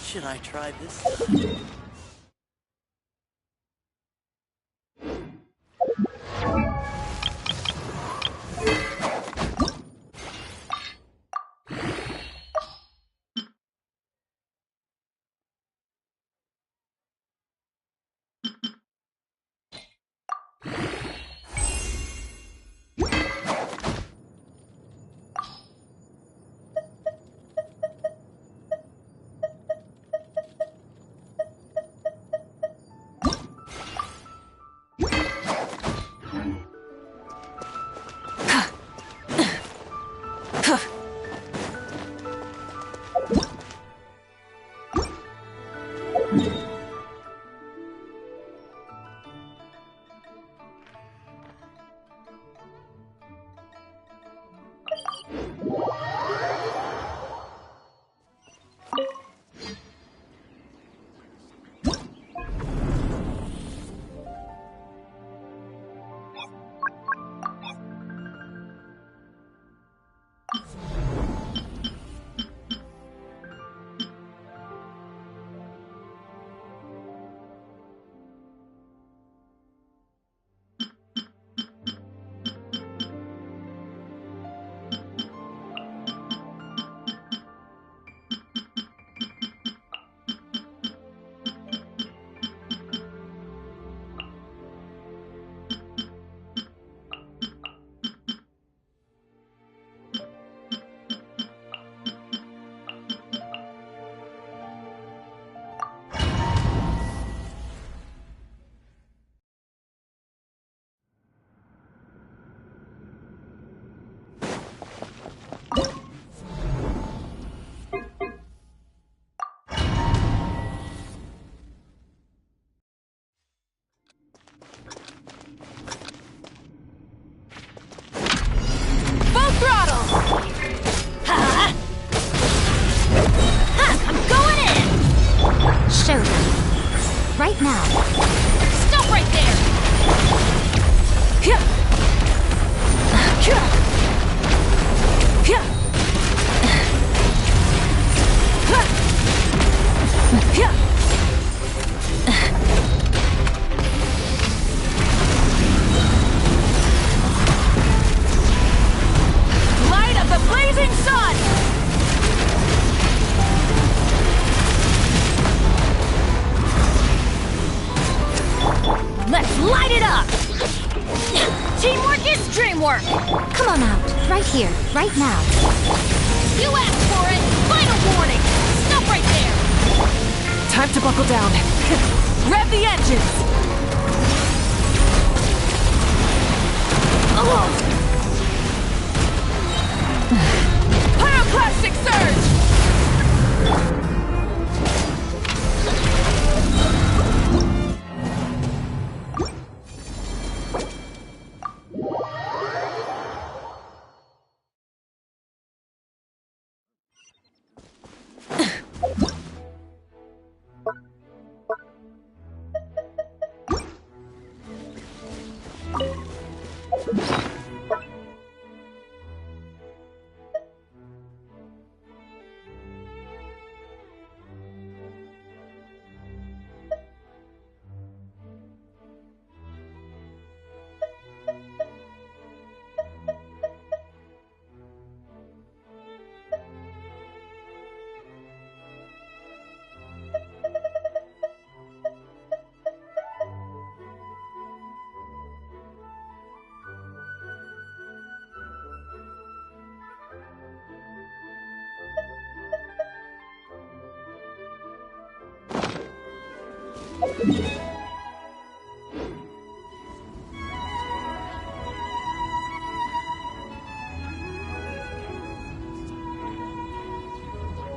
should I try this time? Right now. Stop right there! Light of the blazing sun! Let's light it up! Teamwork is dreamwork! Come on out. Right here. Right now. You asked for it! Final warning! Stop right there! Time to buckle down. Rev the engines! Pyroclastic surge! you